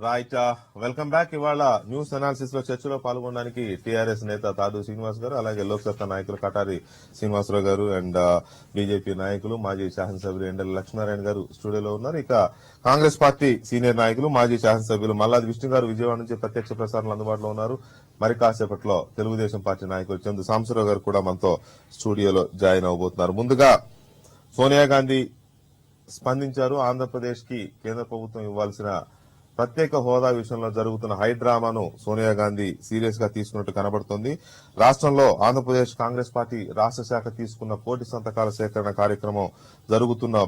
Right welcome back. ఇవాళ news analysis లో చర్చలో పాల్గొనడానికి టీఆర్ఎస్ నేత తాడు శ్రీనివాస్ గారు, అలాగే లోక్సత్తా నాయకులు కటారి శ్రీనివాసరావు గారు అండ్ బీజేపీ నాయకులు మాజీ శాసనసభ్యులు ఎండల లక్ష్మీనారాయణ గారు స్టూడియోలో ఉన్నారు. ఇక కాంగ్రెస్ పార్టీ సీనియర్ నాయకులు మాజీ శాసనసభ్యులు మల్లాది విష్ణు గారు విజయవాడ నుంచి ప్రత్యక్ష ప్రసారాలు అందుబాటులో ఉన్నారు. మరి కాసేపట్లో తెలుగుదేశం పార్టీ నాయకులు చందు సాంబశివరావు గారు కూడా మనతో స్టూడియోలో జాయిన్ అవబోతున్నారు. ముందుగా సోనియా గాంధీ స్పందించారు. ఆంధ్రప్రదేశ్ కి కేంద్ర ప్రభుత్వం ఇవ్వాల్సిన ప్రత్యేక హోదా విషయంలో జరుగుతున్న హైడ్రామాను సోనియా గాంధీ సీరియస్ గా తీసుకున్నట్టు కనబడుతోంది. రాష్ట్రంలో ఆంధ్రప్రదేశ్ కాంగ్రెస్ పార్టీ రాష్ట్ర శాఖ తీసుకున్న కోటి సంతకాల సేకరణ కార్యక్రమం జరుగుతున్న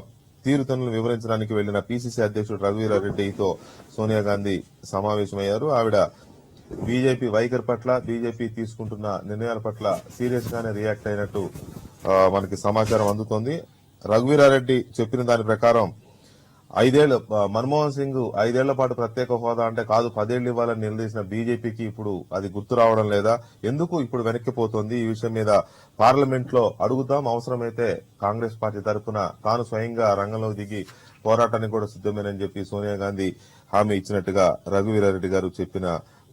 తీరుతెన్నులను వివరించడానికి వెళ్లిన పీసీసీ అధ్యక్షుడు రఘువీరారెడ్డితో సోనియా గాంధీ సమావేశమయ్యారు. ఆవిడ బీజేపీ వైఖరి పట్ల, బీజేపీ తీసుకుంటున్న నిర్ణయాల పట్ల సీరియస్ గానే రియాక్ట్ అయినట్టు మనకి సమాచారం అందుతోంది. రఘువీరారెడ్డి చెప్పిన దాని ప్రకారం మన్మోహన్ సింగ్ 5 ఏళ్ల పాటు ప్రత్యేక హోదా అంటే కాదు 10 ఏళ్లు ఇవ్వాలని నిలదీసిన బీజేపీకి ఇప్పుడు అది గుర్తు రావడం లేదా, ఎందుకు ఇప్పుడు వెనక్కిపోతోంది, ఈ విషయం మీద పార్లమెంట్ లో అడుగుతాం, అవసరమైతే కాంగ్రెస్ పార్టీ తరఫున తాను స్వయంగా రంగంలోకి దిగి పోరాటానికి కూడా సిద్దమేనని చెప్పి సోనియా గాంధీ హామీ ఇచ్చినట్టుగా రఘువీరారెడ్డి గారు చెప్పిన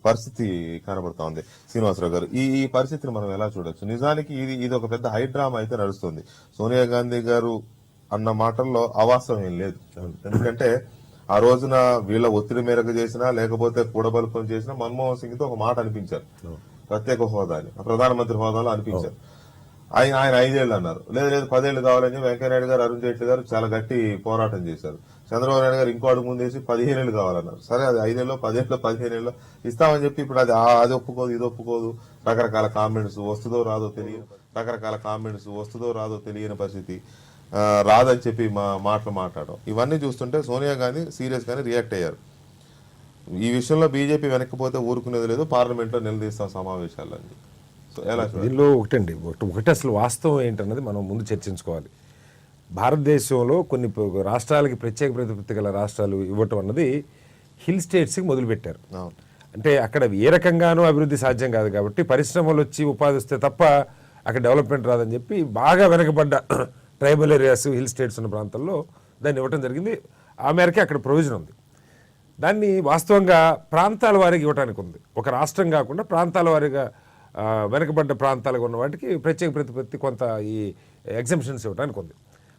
పరిస్థితి కనబడుతోంది. శ్రీనివాసరావు గారు, ఈ పరిస్థితిని మనం ఎలా చూడొచ్చు? నిజానికి ఇది ఒక పెద్ద హైడ్రామా అయితే నడుస్తుంది. సోనియా గాంధీ గారు అన్న మాటల్లో అవాస్తవం ఏం లేదు. ఎందుకంటే ఆ రోజున వీళ్ళ ఒత్తిడి మేరకు చేసినా లేకపోతే కూడబలుపుని చేసినా మన్మోహన్ సింగ్ తో ఒక మాట అనిపించారు, ప్రత్యేక హోదా అని, ప్రధానమంత్రి హోదాలో అనిపించారు. ఆయన 5 ఏళ్లు అన్నారు. లేదు 10 ఏళ్లు కావాలని వెంకయ్యనాయుడు గారు, అరుణ్ జైట్లీ గారు చాలా గట్టి పోరాటం చేశారు. చంద్రబాబు నాయుడు గారు ఇంకో అడుగు ముందేసి 15 ఏళ్లు కావాలన్నారు. సరే అది 5 ఏళ్ళు 10 ఏళ్ళు 15 ఏళ్ళు ఇస్తామని చెప్పి ఇప్పుడు అది ఒప్పుకోదు, ఇది ఒప్పుకోదు, రకరకాల కామెంట్స్ వస్తుందో రాదో తెలియని పరిస్థితి, రాదని చెప్పి మాట్లాడడం, ఇవన్నీ చూస్తుంటే సోనియా గాంధీ సీరియస్ గానే రియాక్ట్ అయ్యారు. ఈ విషయంలో బీజేపీ వెనక్కిపోతే ఊరుకునేది లేదు, పార్లమెంట్ లో నిలదీస్తాం సమావేశాలని. సో ఎలా దీనిలో ఒకటి అసలు వాస్తవం ఏంటన్నది మనం ముందు చర్చించుకోవాలి. భారతదేశంలో కొన్ని రాష్ట్రాలకి ప్రత్యేక ప్రతిపత్తి గల రాష్ట్రాలు ఇవ్వటం అన్నది హిల్ స్టేట్స్కి మొదలుపెట్టారు. అంటే అక్కడ ఏ రకంగానూ అభివృద్ధి సాధ్యం కాదు కాబట్టి పరిశ్రమలు వచ్చి ఉపాధి వస్తే తప్ప అక్కడ డెవలప్మెంట్ రాదని చెప్పి బాగా వెనకబడ్డ ట్రైబల్ ఏరియాస్, హిల్ స్టేట్స్ ఉన్న ప్రాంతాల్లో దాన్ని ఇవ్వటం జరిగింది. ఆ మేరకే అక్కడ ప్రొవిజన్ ఉంది. దాన్ని వాస్తవంగా ప్రాంతాల వారికి ఇవ్వడానికి ఉంది. ఒక రాష్ట్రం కాకుండా ప్రాంతాల వారిగా వెనకబడ్డ ప్రాంతాలుగా ఉన్న వాటికి ప్రత్యేక ప్రతిపత్తి కొంత ఈ ఎగ్జంప్షన్స్ ఇవ్వడానికి ఉంది.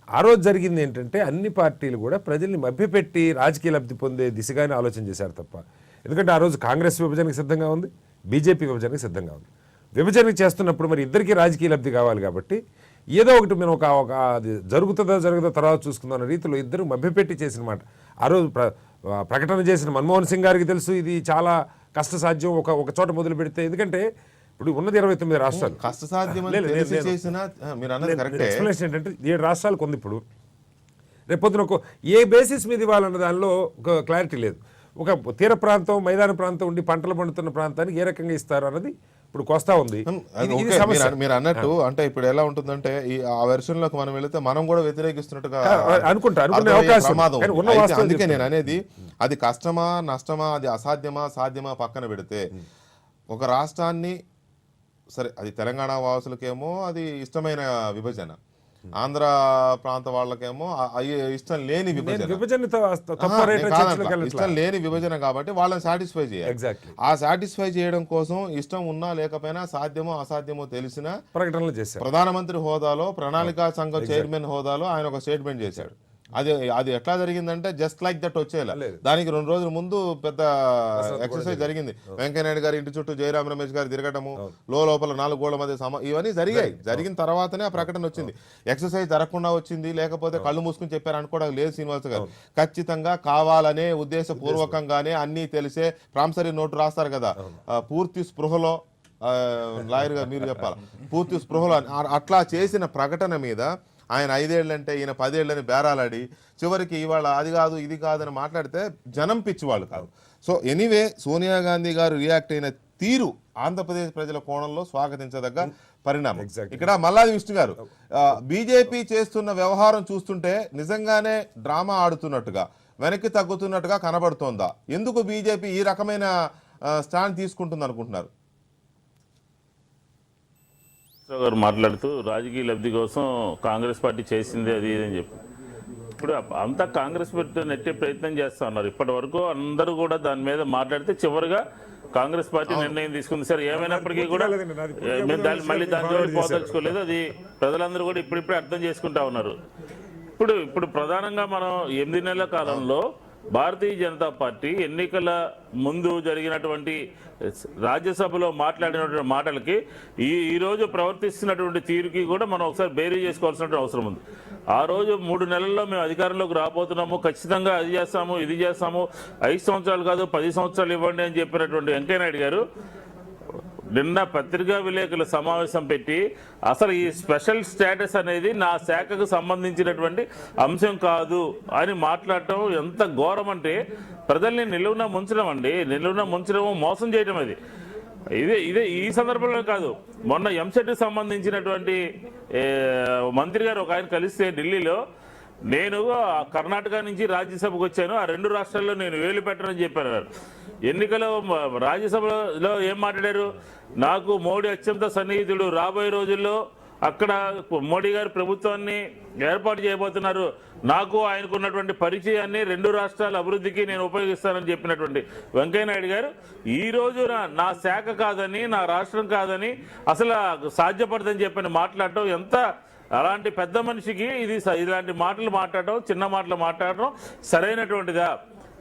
ఆ రోజు జరిగింది ఏంటంటే అన్ని పార్టీలు కూడా ప్రజల్ని మభ్యపెట్టి రాజకీయ లబ్ధి పొందే దిశగానే ఆలోచన చేశారు తప్ప, ఎందుకంటే ఆ రోజు కాంగ్రెస్ విభజనకు సిద్ధంగా ఉంది, బీజేపీ విభజనకు సిద్ధంగా ఉంది. విభజనకు చేస్తున్నప్పుడు మరి ఇద్దరికీ రాజకీయ లబ్ధి కావాలి కాబట్టి ఏదో ఒకటి మేము అది జరుగుతుందో తర్వాత చూసుకుందాం అన్న రీతిలో ఇద్దరు మభ్యపెట్టి చేసిన మాట. ఆ రోజు ప్రకటన చేసిన మన్మోహన్ సింగ్ గారికి తెలుసు ఇది చాలా కష్టసాధ్యం ఒక చోట మొదలు పెడితే, ఎందుకంటే ఇప్పుడు ఉన్నది 29 రాష్ట్రాలు. ఎక్స్ప్లెనేషన్ ఏంటంటే 7 రాష్ట్రాలకు ఉంది. ఇప్పుడు రేపొద్దున ఏ బేసిస్ మీద ఇవ్వాలన్న దానిలో ఒక క్లారిటీ లేదు. ఒక తీర ప్రాంతం, మైదాన ప్రాంతం ఉండి పంటలు పండుతున్న ప్రాంతానికి ఏ రకంగా ఇస్తారు అన్నది ఇప్పుడు కొస్తా ఉంది. మీరు అన్నట్టు అంటే ఇప్పుడు ఎలా ఉంటుందంటే ఆ వెర్షన్ లోకి మనం వెళితే మనం కూడా వ్యతిరేకిస్తున్నట్టుగా అనుకునే అవకాశం. అందుకే నేను అనేది అది కష్టమా నష్టమా, అది సాధ్యమా పక్కన పెడితే ఒక రాష్ట్రాన్ని, సరే అది తెలంగాణ వాసులకేమో అది ఇష్టమైన విభజన, ఆంధ్ర ప్రాంత వాళ్ళకేమో ఇష్టం లేని విభజన కాబట్టి వాళ్ళని సాటిస్ఫై చేయాలి. ఆ సాటిస్ఫై చేయడం కోసం ఇష్టం ఉన్నా లేకపోయినా, సాధ్యమో అసాధ్యమో తెలిసిన ప్రకటనలు చేశారు. ప్రధానమంత్రి హోదాలో, ప్రణాళికా సంఘం చైర్మన్ హోదాలో ఆయన ఒక స్టేట్మెంట్ చేశాడు. అది ఎట్లా జరిగిందంటే జస్ట్ లైక్ దట్ వచ్చేలా, దానికి 2 రోజుల ముందు పెద్ద ఎక్సర్సైజ్ జరిగింది. వెంకయ్యనాయుడు గారి ఇంటి చుట్టూ జయరాం రమేష్ గారు తిరగటము, లోపల 4 గోళ్ల మధ్య ఇవన్నీ జరిగిన తర్వాతనే ఆ ప్రకటన వచ్చింది. ఎక్సర్సైజ్ జరగకుండా వచ్చింది, లేకపోతే కళ్ళు మూసుకుని చెప్పారు అనుకోవడం లేదు శ్రీనివాస్ గారు. ఖచ్చితంగా కావాలనే ఉద్దేశపూర్వకంగానే అన్ని తెలిసే ప్రామిసరీ నోటు రాస్తారు కదా, పూర్తి స్పృహలో, లాయర్ గారు మీరు చెప్పాలి, పూర్తి స్పృహలో అట్లా చేసిన ప్రకటన మీద ఆయన 5 ఏళ్ళంటే ఈయన 10 ఏళ్ళని బేరాలాడి చివరికి ఇవాళ అది కాదు ఇది కాదని మాట్లాడితే జనం పిచ్చివాళ్ళు కాదు. సో ఎనీవే సోనియా గాంధీ గారు రియాక్ట్ అయిన తీరు ఆంధ్రప్రదేశ్ ప్రజల కోణంలో స్వాగతించదగ్గ పరిణామం. ఇక్కడ మల్లాది విష్ణు గారు, బీజేపీ చేస్తున్న వ్యవహారం చూస్తుంటే నిజంగానే డ్రామా ఆడుతున్నట్టుగా, వెనక్కి తగ్గుతున్నట్టుగా కనబడుతోందా? ఎందుకు బీజేపీ ఈ రకమైన స్టాండ్ తీసుకుంటుంది అనుకుంటున్నారు? గారు మాట్లాడుతూ రాజకీయ లబ్ధి కోసం కాంగ్రెస్ పార్టీ చేసింది అది అని చెప్పి, ఇప్పుడు అంతా కాంగ్రెస్ నెట్టే ప్రయత్నం చేస్తా ఉన్నారు. ఇప్పటి వరకు అందరూ కూడా దాని మీద మాట్లాడితే చివరిగా కాంగ్రెస్ పార్టీ నిర్ణయం తీసుకుంది. సార్ ఏమైనప్పటికీ కూడా మేము మళ్ళీ దాని జోడి పోదలుచుకోలేదు. అది ప్రజలందరూ కూడా ఇప్పుడిప్పుడే అర్థం చేసుకుంటా ఉన్నారు. ఇప్పుడు ప్రధానంగా మనం 8 నెలల కాలంలో భారతీయ జనతా పార్టీ ఎన్నికల ముందు జరిగినటువంటి రాజ్యసభలో మాట్లాడినటువంటి మాటలకి ఈ రోజు ప్రవర్తిస్తున్నటువంటి తీరుకి కూడా మనం ఒకసారి బేరీ చేసుకోవాల్సిన అవసరం ఉంది. ఆ రోజు 3 నెలల్లో మేము అధికారంలోకి రాబోతున్నాము, ఖచ్చితంగా అది చేస్తాము, ఇది చేస్తాము, 5 సంవత్సరాలు కాదు 10 సంవత్సరాలు ఇవ్వండి అని చెప్పినటువంటి వెంకయ్యనాయుడు గారు నిన్న పత్రికా విలేకరుల సమావేశం పెట్టి అసలు ఈ స్పెషల్ స్టేటస్ అనేది నా శాఖకు సంబంధించినటువంటి అంశం కాదు అని మాట్లాడటం ఎంత ఘోరం అంటే ప్రజల్ని నిలువున ముంచడం అండి. నిలువున ముంచడం, మోసం చేయడం. అది ఇదే ఈ సందర్భంలో కాదు, మొన్న ఎంసెట్కి సంబంధించినటువంటి మంత్రి గారు ఒక ఆయన కలిస్తే ఢిల్లీలో, నేను కర్ణాటక నుంచి రాజ్యసభకు వచ్చాను, ఆ 2 రాష్ట్రాల్లో నేను వేలు పెట్టనని చెప్పారు. ఎన్నికల రాజ్యసభలో ఏం మాట్లాడారు? నాకు మోడీ అత్యంత సన్నిహితుడు, రాబోయే రోజుల్లో అక్కడ మోడీ గారు ప్రభుత్వాన్ని ఏర్పాటు చేయబోతున్నారు, నాకు ఆయనకున్నటువంటి పరిచయాన్ని 2 రాష్ట్రాల అభివృద్ధికి నేను ఉపయోగిస్తానని చెప్పినటువంటి వెంకయ్యనాయుడు గారు ఈ రోజు నా శాఖ కాదని, నా రాష్ట్రం కాదని, అసలు సాధ్యపడదని చెప్పని మాట్లాడటం ఎంత, అలాంటి పెద్ద మనిషికి ఇలాంటి మాటలు మాట్లాడటం, చిన్న మాటలు మాట్లాడటం సరైనటువంటిదా?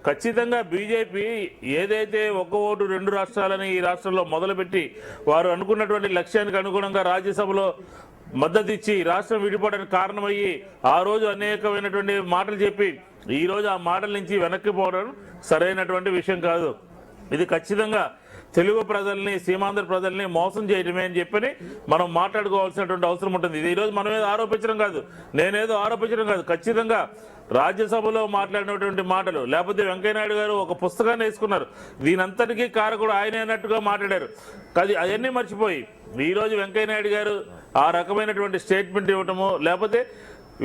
ఖచ్చితంగా బీజేపీ ఏదైతే 1 ఓటు 2 రాష్ట్రాలని ఈ రాష్ట్రంలో మొదలుపెట్టి వారు అనుకున్నటువంటి లక్ష్యానికి అనుగుణంగా రాజ్యసభలో మద్దతు ఇచ్చి రాష్ట్రం విడిపోవడానికి కారణమయ్యి ఆ రోజు అనేకమైనటువంటి మాటలు చెప్పి ఈ రోజు ఆ మాటల నుంచి వెనక్కి పోవడం సరైనటువంటి విషయం కాదు. ఇది ఖచ్చితంగా తెలుగు ప్రజల్ని, సీమాంధ్ర ప్రజల్ని మోసం చేయడమే అని చెప్పని మనం మాట్లాడుకోవాల్సినటువంటి అవసరం ఉంటుంది. ఇది ఈరోజు మనం ఏదో ఆరోపించడం కాదు, నేనేదో ఆరోపించడం కాదు. ఖచ్చితంగా రాజ్యసభలో మాట్లాడినటువంటి మాటలు, లేకపోతే వెంకయ్యనాయుడు గారు ఒక పుస్తకాన్ని వేసుకున్నారు, దీనంతటికీ కారకుడు ఆయన అన్నట్టుగా మాట్లాడారు. అవన్నీ మర్చిపోయి ఈరోజు వెంకయ్యనాయుడు గారు ఆ రకమైనటువంటి స్టేట్మెంట్ ఇవ్వటము, లేకపోతే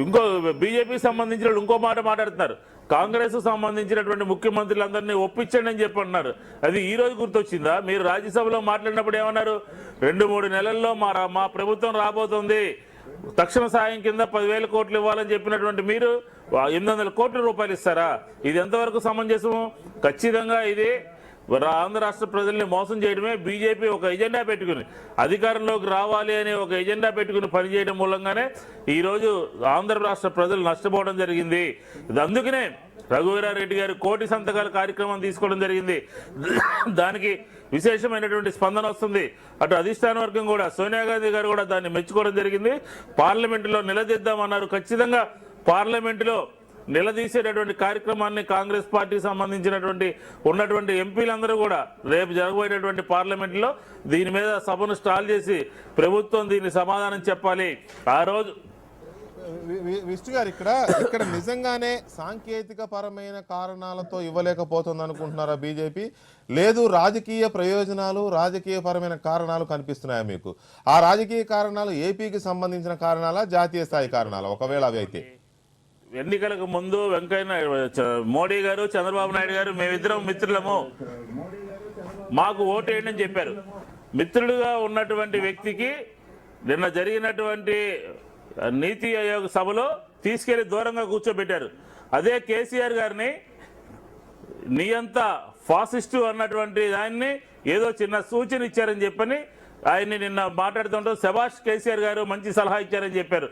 ఇంకో బీజేపీకి సంబంధించిన ఇంకో మాట మాట్లాడుతున్నారు, కాంగ్రెస్ సంబంధించినటువంటి ముఖ్యమంత్రులందరినీ ఒప్పించండి అని చెప్పి అన్నారు. అది ఈ రోజు గుర్తొచ్చిందా? మీరు రాజ్యసభలో మాట్లాడినప్పుడు ఏమన్నారు? 2-3 నెలల్లో మా ప్రభుత్వం రాబోతుంది, తక్షణ సాయం కింద 10,000 కోట్లు ఇవ్వాలని చెప్పినటువంటి మీరు 800 కోట్ల రూపాయలు ఇస్తారా? ఇది ఎంతవరకు సమంజసము? ఖచ్చితంగా ఇది ఆంధ్ర రాష్ట్ర ప్రజల్ని మోసం చేయడమే. బీజేపీ ఒక ఎజెండా పెట్టుకుని అధికారంలోకి రావాలి అనే ఒక ఎజెండా పెట్టుకుని పనిచేయడం మూలంగానే ఈరోజు ఆంధ్ర రాష్ట్ర ప్రజలు నష్టపోవడం జరిగింది. అందుకనే రఘువీరారెడ్డి గారు 1,00,00,000 సంతకాల కార్యక్రమం తీసుకోవడం జరిగింది. దానికి విశేషమైనటువంటి స్పందన వస్తుంది. అటు అధిష్టాన వర్గం కూడా, సోనియా గాంధీ గారు కూడా దాన్ని మెచ్చుకోవడం జరిగింది. పార్లమెంటులో నిలదీద్దామన్నారు. ఖచ్చితంగా పార్లమెంటులో నిలదీసేటటువంటి కార్యక్రమాన్ని కాంగ్రెస్ పార్టీకి సంబంధించినటువంటి ఉన్నటువంటి ఎంపీలందరూ కూడా రేపు జరగబోయేటటువంటి పార్లమెంట్లో దీని మీద సభను స్టాల్ చేసి ప్రభుత్వం దీన్ని సమాధానం చెప్పాలి. ఆ రోజు విష్ణు గారు ఇక్కడ నిజంగానే సాంకేతిక పరమైన కారణాలతో ఇవ్వలేకపోతుంది అనుకుంటున్నారా బీజేపీ? లేదు రాజకీయ ప్రయోజనాలు, రాజకీయ పరమైన కారణాలు కనిపిస్తున్నాయా మీకు? ఆ రాజకీయ కారణాలు ఏపీకి సంబంధించిన కారణాలా, జాతీయ స్థాయి కారణాలా? ఒకవేళ అవి అయితే ఎన్నికలకు ముందు మోడీ గారు, చంద్రబాబు నాయుడు గారు మేమిద్దరం మిత్రులము, మాకు ఓటేయండి అని చెప్పారు. మిత్రుడుగా ఉన్నటువంటి వ్యక్తికి నిన్న జరిగినటువంటి నీతి ఆయోగ్ సభలో తీసుకెళ్లి దూరంగా కూర్చోబెట్టారు. అదే కేసీఆర్ గారిని నియంత ఫాసిస్టు అన్నటువంటి దాన్ని ఏదో చిన్న సూచన ఇచ్చారని చెప్పని ఆయన్ని నిన్న మాట్లాడుతుంటే శభాష్ కేసీఆర్ గారు మంచి సలహా ఇచ్చారని చెప్పారు.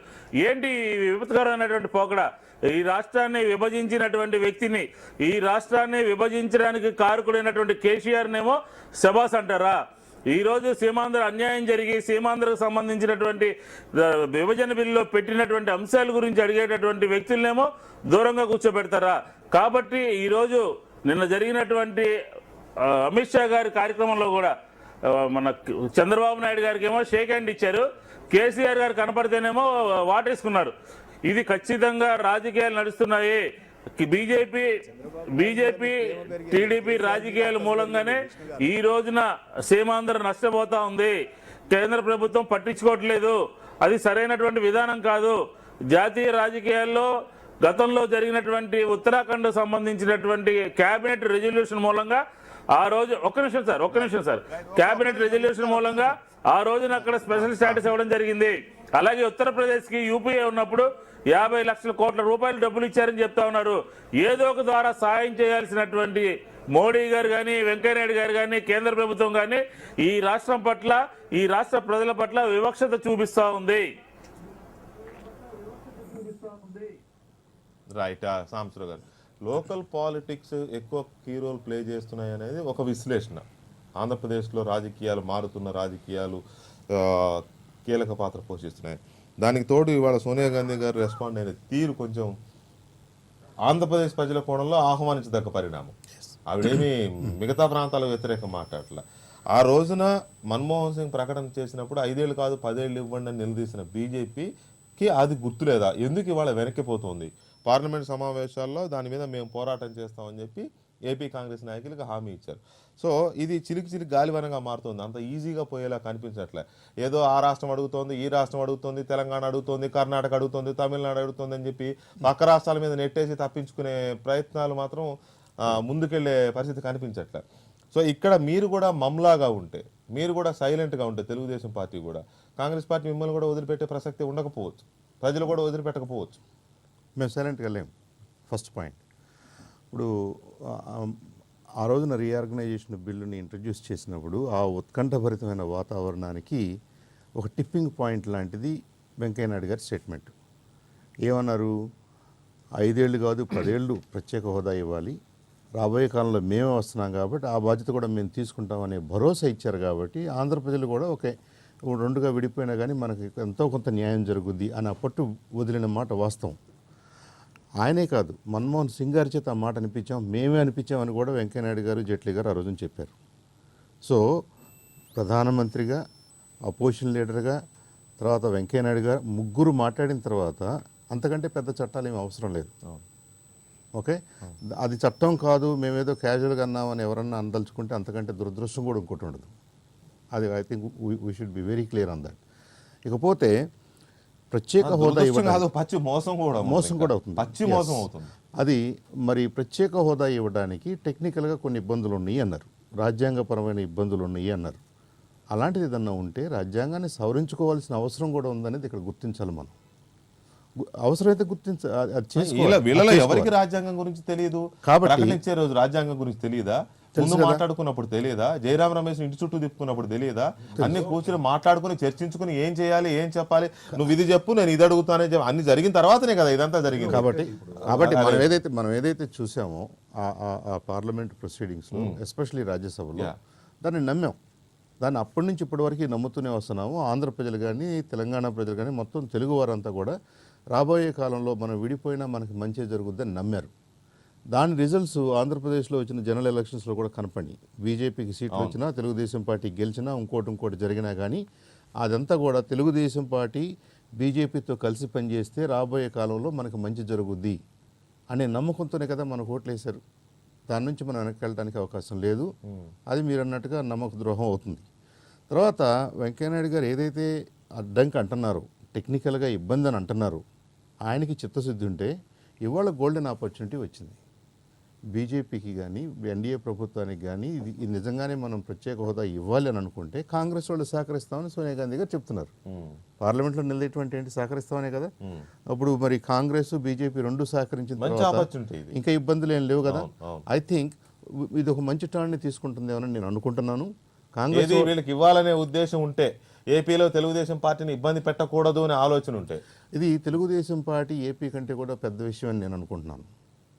ఏంటి విపత్కరమైనటువంటి పోకడ? ఈ రాష్ట్రాన్ని విభజించినటువంటి వ్యక్తిని, ఈ రాష్ట్రాన్ని విభజించడానికి కారకుడైనటువంటి కేసీఆర్నేమో శభాష్ అంటారా? ఈరోజు సీమాంధ్ర అన్యాయం జరిగి సీమాంధ్రకు సంబంధించినటువంటి విభజన బిల్లులో పెట్టినటువంటి అంశాల గురించి అడిగేటటువంటి వ్యక్తులనేమో దూరంగా కూర్చోబెడతారా? కాబట్టి ఈరోజు నిన్న జరిగినటువంటి అమిత్ షా గారి కార్యక్రమంలో కూడా మన చంద్రబాబు నాయుడు గారికి ఏమో షేక్ హ్యాండ్ ఇచ్చారు, కేసీఆర్ గారు కనపడితేనేమో వాటేసుకున్నారు. ఇది ఖచ్చితంగా రాజకీయాలు నడుస్తున్నాయి. బీజేపీ టీడీపీ రాజకీయాల మూలంగానే ఈ రోజున సీమాంధ్ర నష్టపోతా ఉంది. కేంద్ర ప్రభుత్వం పట్టించుకోవట్లేదు. అది సరైనటువంటి విధానం కాదు. జాతీయ రాజకీయాల్లో గతంలో జరిగినటువంటి ఉత్తరాఖండ్ సంబంధించినటువంటి కేబినెట్ రెజల్యూషన్ మూలంగా ఆ రోజు ఒక్క నిమిషం సార్ కేబినెట్ రెజల్యూషన్ మూలంగా ఆ రోజున అక్కడ స్పెషల్ స్టాటస్ ఇవ్వడం జరిగింది. అలాగే ఉత్తరప్రదేశ్కి యూపీఏ ఉన్నప్పుడు 50 లక్షల కోట్ల రూపాయలు డబ్బులు ఇచ్చారని చెప్తా ఉన్నారు. ఏదో ఒక ద్వారా సాయం చేయాల్సినటువంటి మోడీ గారు కానీ, వెంకయ్యనాయుడు గారు కానీ, కేంద్ర ప్రభుత్వం కానీ ఈ రాష్ట్రం పట్ల, ఈ రాష్ట్ర ప్రజల పట్ల వివక్షత చూపిస్తా ఉంది. రైట్ సాంబశివరావు గారు, లోకల్ పాలిటిక్స్ ఎక్కువ కీ రోల్ ప్లే చేస్తున్నాయి అనేది ఒక విశ్లేషణ. ఆంధ్రప్రదేశ్లో రాజకీయాలు మారుతున్న రాజకీయాలు కీలక పాత్ర పోషిస్తున్నాయి. దానికి తోడు ఇవాళ సోనియా గాంధీ గారు రెస్పాండ్ అయిన తీరు కొంచెం ఆంధ్రప్రదేశ్ ప్రజల కోణంలో ఆహ్వానించదగ్గ పరిణామం. ఆవిడేమి మిగతా ప్రాంతాలకు వ్యతిరేకం మాట్లాడలే. ఆ రోజున మన్మోహన్ సింగ్ ప్రకటన చేసినప్పుడు 5 ఏళ్ళు కాదు 10 ఏళ్ళు ఇవ్వండి అని నిలదీసిన బీజేపీకి అది గుర్తులేదా? ఎందుకు ఇవాళ వెనక్కిపోతుంది? పార్లమెంట్ సమావేశాల్లో దాని మీద మేము పోరాటం చేస్తామని చెప్పి ఏపీ కాంగ్రెస్ నాయకులకు హామీ ఇచ్చారు. సో ఇది చిలికి గాలివనంగా మారుతుంది. అంత ఈజీగా పోయేలా కనిపించట్లే. ఏదో ఆ రాష్ట్రం అడుగుతోంది, ఈ రాష్ట్రం అడుగుతోంది, తెలంగాణ అడుగుతోంది, కర్ణాటక అడుగుతోంది, తమిళనాడు అడుగుతోంది అని చెప్పి పక్క రాష్ట్రాల మీద నెట్టేసి తప్పించుకునే ప్రయత్నాలు మాత్రం ముందుకెళ్లే పరిస్థితి కనిపించట్లే. సో ఇక్కడ మీరు కూడా మమ్లాగా ఉంటే, మీరు కూడా సైలెంట్గా ఉంటే, తెలుగుదేశం పార్టీ కూడా, కాంగ్రెస్ పార్టీ మిమ్మల్ని కూడా వదిలిపెట్టే ప్రసక్తి ఉండకపోవచ్చు, ప్రజలు కూడా వదిలిపెట్టకపోవచ్చు. మేము సైలెంట్గా లేము. First point. ఇప్పుడు ఆ రోజున రీఆర్గనైజేషన్ బిల్లుని ఇంట్రడ్యూస్ చేసినప్పుడు ఆ ఉత్కంఠభరితమైన వాతావరణానికి ఒక టిప్పింగ్ పాయింట్ లాంటిది వెంకయ్యనాయుడు గారి స్టేట్మెంట్. ఏమన్నారు? 5 ఏళ్ళు కాదు 10 ఏళ్ళు ప్రత్యేక హోదా ఇవ్వాలి, రాబోయే కాలంలో మేమే వస్తున్నాం కాబట్టి ఆ బాధ్యత కూడా మేము తీసుకుంటామనే భరోసా ఇచ్చారు. కాబట్టి ఆంధ్ర ప్రజలు కూడా ఒకే రెండుగా విడిపోయినా కానీ మనకి ఎంతో కొంత న్యాయం జరుగుద్ది అని అప్పట్టు వదిలిన మాట వాస్తవం. ఆయనే కాదు, మన్మోహన్ సింగ్ గారి చేత ఆ మాట అనిపించాం, మేమే అనిపించామని కూడా వెంకయ్యనాయుడు గారు, జైట్లీ గారు ఆ రోజున చెప్పారు. సో ప్రధానమంత్రిగా, అపోజిషన్ లీడర్గా, తర్వాత వెంకయ్యనాయుడు గారు ముగ్గురు మాట్లాడిన తర్వాత అంతకంటే పెద్ద చట్టాలు ఏమి అవసరం లేదు. ఓకే, అది చట్టం కాదు, మేమేదో క్యాజువల్గా అన్నామని ఎవరన్నా అందలుచుకుంటే అంతకంటే దురదృష్టం కూడా ఇంకోటి ఉండదు. అది I think we should be very clear on that. ఇకపోతే ప్రత్యేక హోదా పచ్చి మోసం కూడా అవుతుంది. పచ్చి మోసం అవుతుంది. అది మరి ప్రత్యేక హోదా ఇవ్వడానికి టెక్నికల్గా కొన్ని ఇబ్బందులు ఉన్నాయి అన్నారు, రాజ్యాంగపరమైన ఇబ్బందులు ఉన్నాయి అన్నారు. అలాంటిది ఏదన్నా ఉంటే రాజ్యాంగాన్ని సవరించుకోవాల్సిన అవసరం కూడా ఉందనేది ఇక్కడ గుర్తించాలి. మనం అవసరమైతే వీళ్ళలో ఎవరికి రాజ్యాంగం గురించి తెలియదు కాబట్టి ప్రకటించే రోజు రాజ్యాంగం గురించి తెలియదా? ముందు మాట్లాడుకున్నప్పుడు తెలియదా? జయరాం రమేష్ ఇంటి చుట్టూ తిప్పుకున్నప్పుడు తెలియదా? అన్ని కూర్చుని మాట్లాడుకుని చర్చించుకుని ఏం చేయాలి, ఏం చెప్పాలి, నువ్వు ఇది చెప్పు, నేను ఇది అడుగుతానే అన్ని జరిగిన తర్వాతనే కదా ఇదంతా జరిగింది. కాబట్టి మనం ఏదైతే చూసామో ఆ పార్లమెంట్ ప్రొసీడింగ్స్లో, ఎస్పెషల్లీ రాజ్యసభలో, దాన్ని నమ్మాం. దాన్ని అప్పటి నుంచి ఇప్పటి వరకు నమ్ముతూనే వస్తున్నాము. ఆంధ్ర ప్రజలు కానీ, తెలంగాణ ప్రజలు కానీ, మొత్తం తెలుగు వారంతా కూడా రాబోయే కాలంలో మనం విడిపోయినా మనకి మంచి జరుగుద్దని నమ్మారు. దాని రిజల్ట్స్ ఆంధ్రప్రదేశ్లో వచ్చిన జనరల్ ఎలక్షన్స్లో కూడా కనపడి, బీజేపీకి సీట్లు వచ్చినా, తెలుగుదేశం పార్టీ గెలిచినా, ఇంకోటి జరిగినా కానీ అదంతా కూడా తెలుగుదేశం పార్టీ బీజేపీతో కలిసి పనిచేస్తే రాబోయే కాలంలో మనకు మంచి జరుగుద్ది అనే నమ్మకంతోనే కదా మనకు ఓట్లు వేశారు. దాని నుంచి మనం వెనక్కి వెళ్ళడానికి అవకాశం లేదు. అది మీరు అన్నట్టుగా నమ్మక ద్రోహం అవుతుంది. తర్వాత వెంకయ్యనాయుడు గారు ఏదైతే అడ్డంకి అంటున్నారో, టెక్నికల్గా ఇబ్బంది అని అంటున్నారు, ఆయనకి చిత్తశుద్ధి ఉంటే ఇవాళ గోల్డెన్ ఆపర్చునిటీ వచ్చింది బీజేపీకి కానీ, ఎన్డీఏ ప్రభుత్వానికి కానీ. ఇది నిజంగానే మనం ప్రత్యేక హోదా ఇవ్వాలి అని అనుకుంటే కాంగ్రెస్ వాళ్ళు సహకరిస్తామని సోనియా గాంధీ గారు చెప్తున్నారు. పార్లమెంట్లో నిలదేటువంటి ఏంటి? సహకరిస్తామనే కదా. అప్పుడు మరి కాంగ్రెస్, బీజేపీ రెండు సహకరించిన తర్వాత ఇంకా ఇబ్బందులు ఏం లేవు కదా. ఐ థింక్ ఇది ఒక మంచి టర్న్ని తీసుకుంటుందేమని నేను అనుకుంటున్నాను. కాంగ్రెస్ వీళ్ళకి ఇవ్వాలనే ఉద్దేశం ఉంటే, ఏపీలో తెలుగుదేశం పార్టీని ఇబ్బంది పెట్టకూడదు అనే ఆలోచన ఉంటే, ఇది తెలుగుదేశం పార్టీ ఏపీ కంటే కూడా పెద్ద విషయం అని నేను అనుకుంటున్నాను.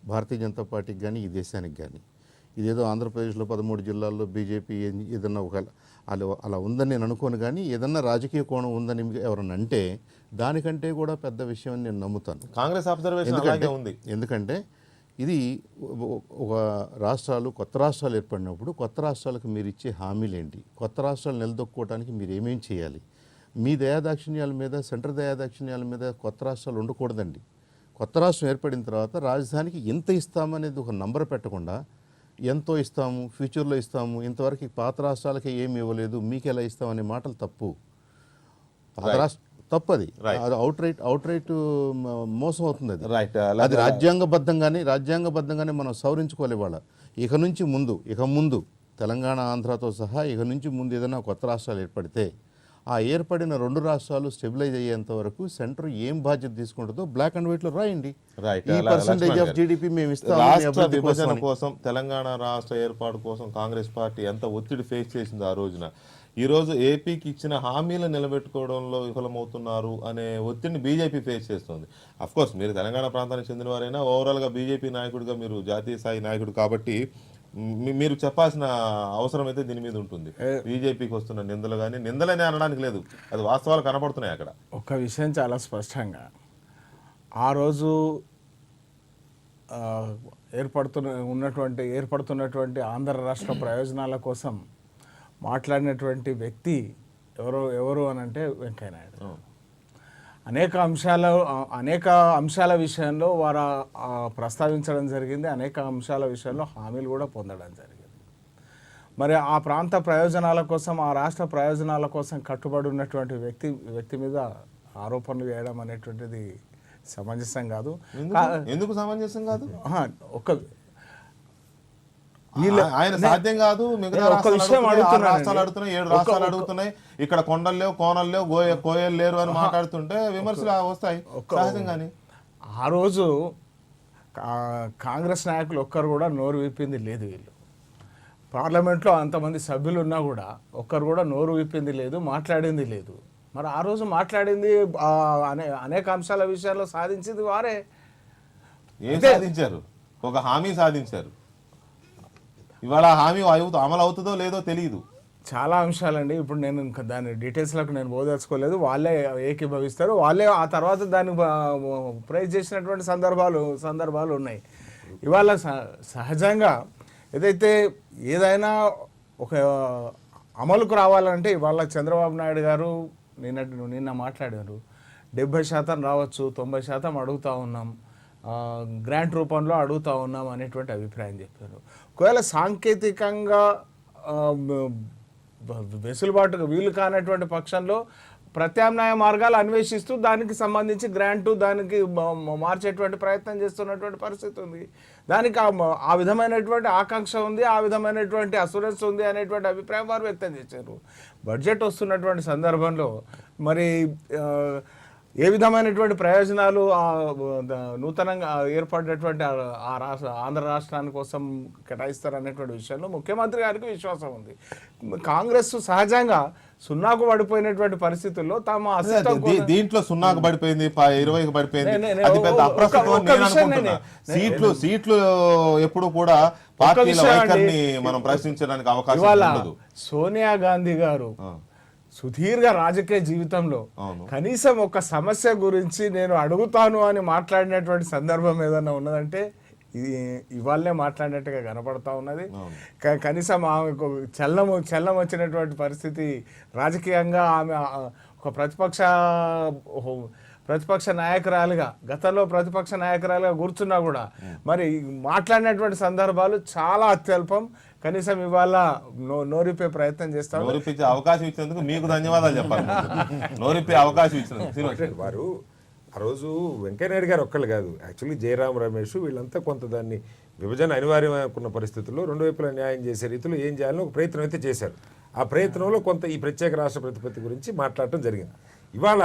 భారతీయ జనతా పార్టీకి కానీ, ఈ దేశానికి కానీ. ఇదేదో ఆంధ్రప్రదేశ్లో 13 జిల్లాల్లో బీజేపీ ఏదన్నా ఒక అలా ఉందని నేను అనుకోను. కానీ ఏదన్నా రాజకీయ కోణం ఉందని ఎవరన్నా అంటే దానికంటే కూడా పెద్ద విషయం అని నేను నమ్ముతాను. కాంగ్రెస్ అబ్జర్వేషన్ ఉంది. ఎందుకంటే ఇది ఒక కొత్త రాష్ట్రాలు ఏర్పడినప్పుడు కొత్త రాష్ట్రాలకు మీరు ఇచ్చే హామీలు ఏంటి, కొత్త రాష్ట్రాలు నిలదొక్కుకోవడానికి మీరు ఏమేం చేయాలి, మీ దయాదాక్షిణ్యాల మీద, సెంటర్ దయాదాక్షిణ్యాల మీద కొత్త రాష్ట్రాలు ఉండకూడదండి. కొత్త రాష్ట్రం ఏర్పడిన తర్వాత రాజధానికి ఎంత ఇస్తామనేది ఒక నంబర్ పెట్టకుండా, ఎంతో ఇస్తాము, ఫ్యూచర్లో ఇస్తాము, ఇంతవరకు పాత రాష్ట్రాలకి ఏమి ఇవ్వలేదు, మీకు ఎలా ఇస్తామనే మాటలు తప్పు. పాత రాష్ట్రం తప్పది, అది అవుట్ రైట్ మోసం అవుతుంది. అది రాజ్యాంగబద్ధంగానే మనం సవరించుకోవాలి. ఇవాళ ఇక ముందు తెలంగాణ ఆంధ్రతో సహా ఇక నుంచి ముందు ఏదైనా కొత్త రాష్ట్రాలు ఏర్పడితే ఆ ఏర్పడిన 2 రాష్ట్రాలు స్టెబిలైజ్ అయ్యేంత వరకు సెంటర్ ఏం బాధ్యత తీసుకుంటుందో బ్లాక్ అండ్ వైట్ లో రాయండి. Right. ఈ అలా పర్సెంటేజ్ లక్ష్మణ్ ఆఫ్ గారు. జీడిపి మేము ఇస్తాం రాష్ట్ర విభజన కోసం, తెలంగాణ రాష్ట్ర ఏర్పాటు కోసం కాంగ్రెస్ పార్టీ ఎంత ఒత్తిడి ఫేస్ చేసింది ఆ రోజున. ఈ రోజు ఏపీకి ఇచ్చిన హామీలను నిలబెట్టుకోవడంలో విఫలమవుతున్నారు అనే ఒత్తిడిని బీజేపీ ఫేస్ చేస్తుంది. అఫ్ కోర్స్ మీరు తెలంగాణ ప్రాంతానికి చెందిన వారైనా ఓవరాల్ గా బీజేపీ నాయకుడిగా, మీరు జాతీయ స్థాయి నాయకుడు కాబట్టి మీరు చెప్పాల్సిన అవసరం అయితే దీని మీద ఉంటుంది. బీజేపీకి వస్తున్న నిందలు కానీ, నిందలనే అనడానికి లేదు, అది వాస్తవాలు కనపడుతున్నాయి అక్కడ. ఒక విషయం చాలా స్పష్టంగా, ఆ రోజు ఏర్పడుతున్నటువంటి ఆంధ్ర రాష్ట్ర ప్రయోజనాల కోసం మాట్లాడినటువంటి వ్యక్తి ఎవరు అని అంటే వెంకయ్యనాయుడు. అనేక అంశాల విషయంలో వారు ప్రస్తావించడం జరిగింది, అనేక అంశాల విషయంలో హామీలు కూడా పొందడం జరిగింది. మరి ఆ ప్రాంత ప్రయోజనాల కోసం, ఆ రాష్ట్ర ప్రయోజనాల కోసం కట్టుబడి ఉన్నటువంటి వ్యక్తి మీద ఆరోపణలు వేయడం అనేటువంటిది సమంజసం కాదు. ఎందుకు సమంజసం కాదు? ఆయన సాధ్యం కాదు. మిగతా రాష్ట్రాలు అడుగుతున్నాయి, 7 రాష్ట్రాలు అడుగుతున్నాయి, ఇక్కడ కొండలు లేవు, కోనలు లేవు, కోయలు లేరు అని మాట్లాడుతుంటే విమర్శలు వస్తాయి సహజంగానే. ఆ రోజు కాంగ్రెస్ నాయకులు ఒక్కరు కూడా నోరు విప్పింది లేదు. వీళ్ళు పార్లమెంట్లో అంతమంది సభ్యులు ఉన్నా కూడా ఒక్కరు కూడా నోరు విప్పింది లేదు, మాట్లాడింది లేదు. మరి ఆ రోజు మాట్లాడింది అనేక అంశాల విషయాల్లో సాధించింది వారే. ఏం సాధించారు? ఒక హామీ సాధించారు. ఇవాళ హామీ అమలు అవుతుందో లేదో తెలియదు. చాలా అంశాలండి. ఇప్పుడు నేను ఇంకా దాని డీటెయిల్స్లకు నేను పోదలుచుకోలేదు. వాళ్ళే ఏకీభవిస్తారు, వాళ్ళే ఆ తర్వాత దాన్ని ప్రైజ్ చేసినటువంటి సందర్భాలు ఉన్నాయి. ఇవాళ సహజంగా ఏదైనా ఒక అమలుకు రావాలంటే ఇవాళ చంద్రబాబు నాయుడు గారు నిన్న మాట్లాడారు. 70% రావచ్చు, 90% అడుగుతూ ఉన్నాం, గ్రాంట్ రూపంలో అడుగుతూ ఉన్నాం అనేటువంటి అభిప్రాయం చెప్పారు. ఒకవేళ సాంకేతికంగా వెసులుబాటుగా వీలు కానటువంటి పక్షంలో ప్రత్యామ్నాయ మార్గాలు అన్వేషిస్తూ దానికి సంబంధించి గ్రాంటు దానికి మార్చేటువంటి ప్రయత్నం చేస్తున్నటువంటి పరిస్థితి ఉంది. దానికి ఆ విధమైనటువంటి ఆకాంక్ష ఉంది, ఆ విధమైనటువంటి అసూరెన్స్ ఉంది అనేటువంటి అభిప్రాయం వారు వ్యక్తం చేశారు. బడ్జెట్ వస్తున్నటువంటి సందర్భంలో మరి ఏ విధమైనటువంటి ప్రయోజనాలు నూతనంగా ఏర్పడినటువంటి ఆంధ్ర రాష్ట్రాని కోసం కేటాయిస్తారనేటువంటి విషయంలో ముఖ్యమంత్రి గారికి విశ్వాసం ఉంది. కాంగ్రెస్ సహజంగా సున్నాకు పడిపోయినటువంటి పరిస్థితుల్లో తమ దీంట్లో సున్నాకు పడిపోయింది, 20కి పడిపోయింది, అది పెద్ద అప్రస్తుతం అని నేను అనుకుంటున్నా. సీట్లు ఎప్పుడు కూడా పార్టీల వైఖరిని మనం ప్రశ్నించడానికి అవకాశం ఉండదు. సోనియా గాంధీ గారు సుదీర్ఘ రాజకీయ జీవితంలో కనీసం ఒక సమస్య గురించి నేను అడుగుతాను అని మాట్లాడినటువంటి సందర్భం ఏదన్నా ఉన్నదంటే ఇవాళనే మాట్లాడినట్టుగా కనపడతా ఉన్నది. కనీసం ఆమెకు చల్లం వచ్చినటువంటి పరిస్థితి రాజకీయంగా ఆమె ఒక ప్రతిపక్ష నాయకురాలుగా, గతంలో ప్రతిపక్ష నాయకురాలుగా కూర్చున్నా కూడా మరి మాట్లాడినటువంటి సందర్భాలు చాలా అత్యల్పం. కనీసం ఇవాళ నోరిప్పే ప్రయత్నం చేస్తాం. నోరిప్పే అవకాశం ఇచ్చినందుకు మీకు ధన్యవాదాలు చెప్పాలి. నోరిప్పే అవకాశం ఇచ్చినందుకు. వారు ఆ రోజు వెంకయ్యనాయుడు గారు ఒక్కళ్ళు కాదు, యాక్చువల్లీ జయరాం రమేష్ వీళ్ళంతా కొంత దాన్ని విభజన అనివార్యం అనుకున్న పరిస్థితుల్లో రెండు వైపులా న్యాయం చేసే రీతిలో ఏం చేయాలని ఒక ప్రయత్నం అయితే చేశారు. ఆ ప్రయత్నంలో కొంత ఈ ప్రత్యేక రాష్ట్ర ప్రతిపత్తి గురించి మాట్లాడటం జరిగింది. ఇవాళ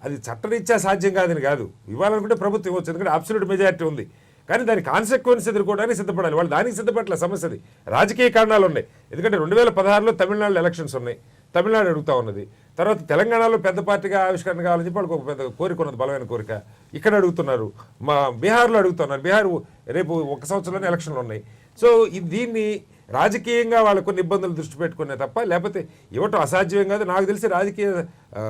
అది చట్టరీత్యా సాధ్యం కాదని కాదు, ఇవ్వాలనుకుంటే ప్రభుత్వం ఇవ్వచ్చు, ఎందుకంటే అబ్సల్యూట్ మెజారిటీ ఉంది. కానీ దాని కాన్సిక్వెన్స్ ఎదుర్కోవడానికి సిద్ధపడాలి. వాళ్ళు దానికి సిద్ధపట్ల సమస్యది రాజకీయ కారణాలు ఉన్నాయి. ఎందుకంటే 2016లో తమిళనాడులో ఎలక్షన్స్ ఉన్నాయి, తమిళనాడు అడుగుతా ఉన్నది. తర్వాత తెలంగాణలో పెద్ద పార్టీగా ఆవిష్కరణ కావాలని చెప్పి వాళ్ళకి ఒక పెద్ద కోరిక ఉన్నది, బలమైన కోరిక. ఇక్కడ అడుగుతున్నారు, మా బీహార్లో అడుగుతున్నారు. బీహార్ రేపు 1 సంవత్సరంలోనే ఎలక్షన్లు ఉన్నాయి. సో దీన్ని రాజకీయంగా వాళ్ళ కొన్ని ఇబ్బందులు దృష్టి పెట్టుకునే తప్ప లేకపోతే ఇవ్వటం అసాధ్యం కాదు. నాకు తెలిసి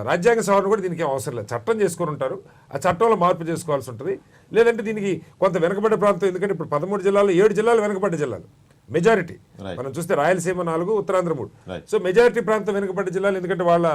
రాజ్యాంగ సవరణ కూడా దీనికి అవసరం లేదు. చట్టం చేసుకొని ఉంటారు, ఆ చట్టంలో మార్పు చేసుకోవాల్సి ఉంటుంది. లేదంటే దీనికి కొంత వెనకబడ్డ ప్రాంతం, ఎందుకంటే ఇప్పుడు 13 జిల్లాల్లో 7 జిల్లాలు వెనకబడ్డ జిల్లాలు మెజారిటీ. మనం చూస్తే రాయలసీమ 4, ఉత్తరాంధ్ర 3. సో మెజారిటీ ప్రాంతం వెనుకబడ్డ జిల్లాలు, ఎందుకంటే వాళ్ళ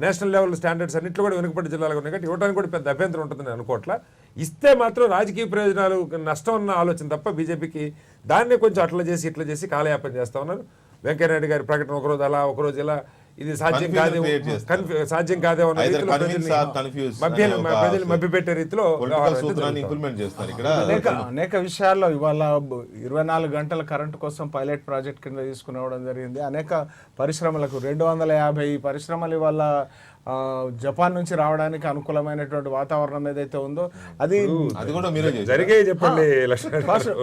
నేషనల్ లెవెల్ స్టాండర్డ్స్ అన్నింటిలో కూడా వెనుకబడ్డ జిల్లాలు ఉన్నాయి కాబట్టి ఇవ్వడానికి కూడా పెద్ద అభ్యంతరం ఉంటుందని అనుకోవట్లా. ఇస్తే మాత్రం రాజకీయ ప్రయోజనాలు నష్టం అన్న ఆలోచన తప్ప బీజేపీకి దాన్నే కొంచెం అట్లా చేసి ఇట్లా చేసి కాలయాపన చేస్తా ఉన్నారు. వెంకయ్యనాయుడు గారి ప్రకటన ఒకరోజు అలా ఒకరోజు ఇలా ఇది సాధ్యం Confusion కాదేమో create చేస్తారు. సాధ్యం కాదేమో అన్న Either రీతిలో convince or confuse అనే ఒక ప్రజలు మభ్యపెట్టే రీతిలో పొలిటికల్ వ్యవహారం అయితే సూత్రాన్ని జరుగుతోంది. ఇంప్లిమెంట్ చేస్తారు ఇక్కడ. అనేక విషయాల్లో ఇవాళ 24 గంటల కరెంటు కోసం పైలట్ ప్రాజెక్ట్ కింద తీసుకునివ్వడం జరిగింది. అనేక పరిశ్రమలకు 250 పరిశ్రమలు ఇవాళ జపాన్ నుంచి రావడానికి అనుకూలమైనటువంటి వాతావరణం ఏదైతే ఉందో అది కూడా మీరే చేశారు. జరిగే చెప్పండి లక్ష్మణ్ గారు.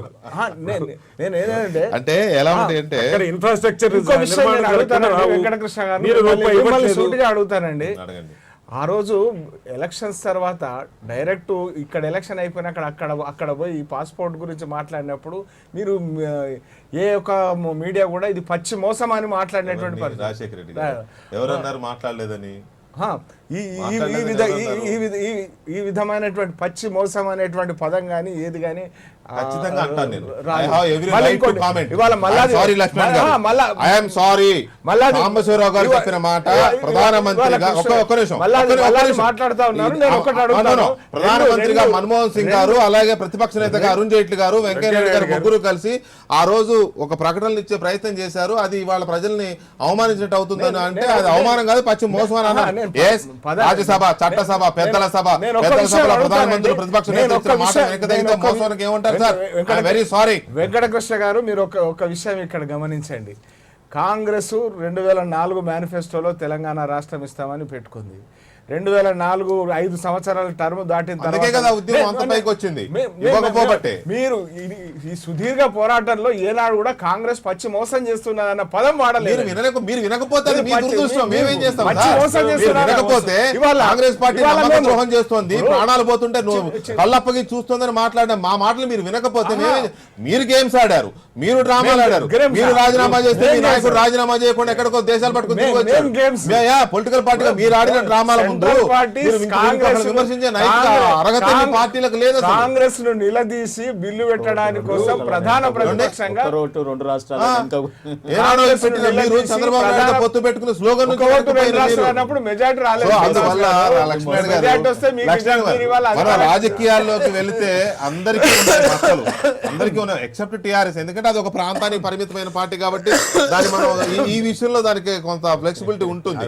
నేను ఏదంటే అంటే ఎలా ఉంటాయి అంటే అక్కడ ఇన్ఫ్రాస్ట్రక్చర్ ఇంకో విషయం నేను అడుగుతానండి వెంకటకృష్ణ గారు, మీరు రూపాయి మిమ్మల్ని ఇవ్వట్లేదు. సూటిగా అడుగుతానండి. అడగండి. ఆ రోజు ఎలక్షన్స్ తర్వాత డైరెక్ట్ ఇక్కడ ఎలక్షన్ అయిపోయినాక అక్కడ పోయి ఈ పాస్పోర్ట్ గురించి మాట్లాడినప్పుడు మీరు ఏ ఒక్క మీడియా కూడా ఇది పచ్చి మోసం అని మాట్లాడినటువంటి పరిస్థితి. రాజశేఖర రెడ్డి గారు ఎవరన్నారు మాట్లాడలేదని? ఈ విధమైనటువంటి పచ్చి మోసం అనేటువంటి పదం గానీ ఏది గానీ ఖచ్చితంగా అంటాను నేను. రాదు. I have every మళ్ళీ right to ఇంకోటి, comment. ఇవాళ మల్లాది- I'm sorry, లక్ష్మణ్ గారు. I am sorry. సాంబశివరావు గారు చెప్పిన మాట ప్రధానమంత్రిగా ఒక్క నిమిషం మాట్లాడుతా ఉన్నారు. నేను ఒకటి అడుగుతాను. ప్రధానమంత్రిగా మన్మోహన్ సింగ్ గారు అలాగే ప్రతిపక్ష నేతగా అరుణ్ జైట్లీ గారు వెంకయ్య నాయుడు గారు ముగ్గురు కలిసి ఆ రోజు ఒక ప్రకటనలు ఇచ్చే ప్రయత్నం చేశారు. అది ఇవాళ ప్రజల్ని అవమానించినట్టు అవుతుందని అంటే అది అవమానం కాదు, పచ్చి మోసం అని అన్నారు. Yes, రాజ్యసభ, చట్టసభ, పెద్దల సభ, పెద్దల సభలో ప్రధానమంత్రి ప్రతిపక్ష నేత ఇచ్చిన మాట వెనకదగితే మోసానికి ఏమంటారు సార్? Very sorry. వెంకటకృష్ణ గారు, మీరు ఒక విషయం ఇక్కడ గమనించండి. కాంగ్రెస్ 2004 మేనిఫెస్టోలో తెలంగాణ రాష్ట్రం ఇస్తామని పెట్టుకుంది. 2004 5 సంవత్సరాల టర్మ్ దాటిన అందుకే కదా ఉద్యమం అంత పైకి వచ్చింది. ఇవ్వకపోబట్టే. మీరు ఈ సుదీర్ఘ పోరాటంలో ఏనాడు కూడా కాంగ్రెస్ పచ్చి మోసం చేస్తున్నదన్న పదం వాడలేదు. మీరు వినకపోతే అది మీ దురదృష్టం. మేమేం చేస్తాం పచ్చి సార్? మోసం మీరు చేస్తున్నారు. వినకపోతే ఇవాళ- కాంగ్రెస్ పార్టీ ఇవాళ నమ్మక మేము- ద్రోహం చేస్తోంది, ప్రాణాలు పోతుంటే కళ్ళప్పకి చూస్తుందని మాట్లాడిన మా మాటలు మీరు వినకపోతే మీరు గేమ్స్ ఆడారు, మీరు డ్రామాలు ఆడారు. మీరు రాజీనామా చేస్తే మీ నాయకుడు రాజీనామా చేయకుండా ఎక్కడికో దేశాలు పట్టుకుని పొలిటికల్ పార్టీగా మీరు ఆడిన డ్రామాల ముందు విమర్శించే నైతిక అర్హత మీ పార్టీలకు లేదు. కాంగ్రెస్ ను నిలదీసి బిల్లు పెట్టడానికి కోసం ప్రధాన ప్రతిపక్షంగా రెండు రాష్ట్రాలు ఏనాడో పెట్టిన మీరు చంద్రబాబు నాయుడు పొత్తు పెట్టుకుని స్లోగన్ నుంచి అన్నప్పుడు మెజార్టీ రాలేదు. సో అందువల్ల లక్ష్మణ్ గారు, మెజార్టీ వస్తే మీకు లక్ష్మణ్ గారు, ఇవాళ మన రాజకీయాల్లోకి వెళితే అందరికీ ఉన్నాయి మచ్చలు, అందరికీ ఉన్నాయి ఎక్సెప్ట్ టీఆర్ఎస్. ఎందుకంటే అది ఒక ప్రాంతానికి పరిమితమైన పార్టీ కాబట్టి దాని మనం ఈ విషయంలో దానికి కొంత ఫ్లెక్సిబిలిటీ ఉంటుంది,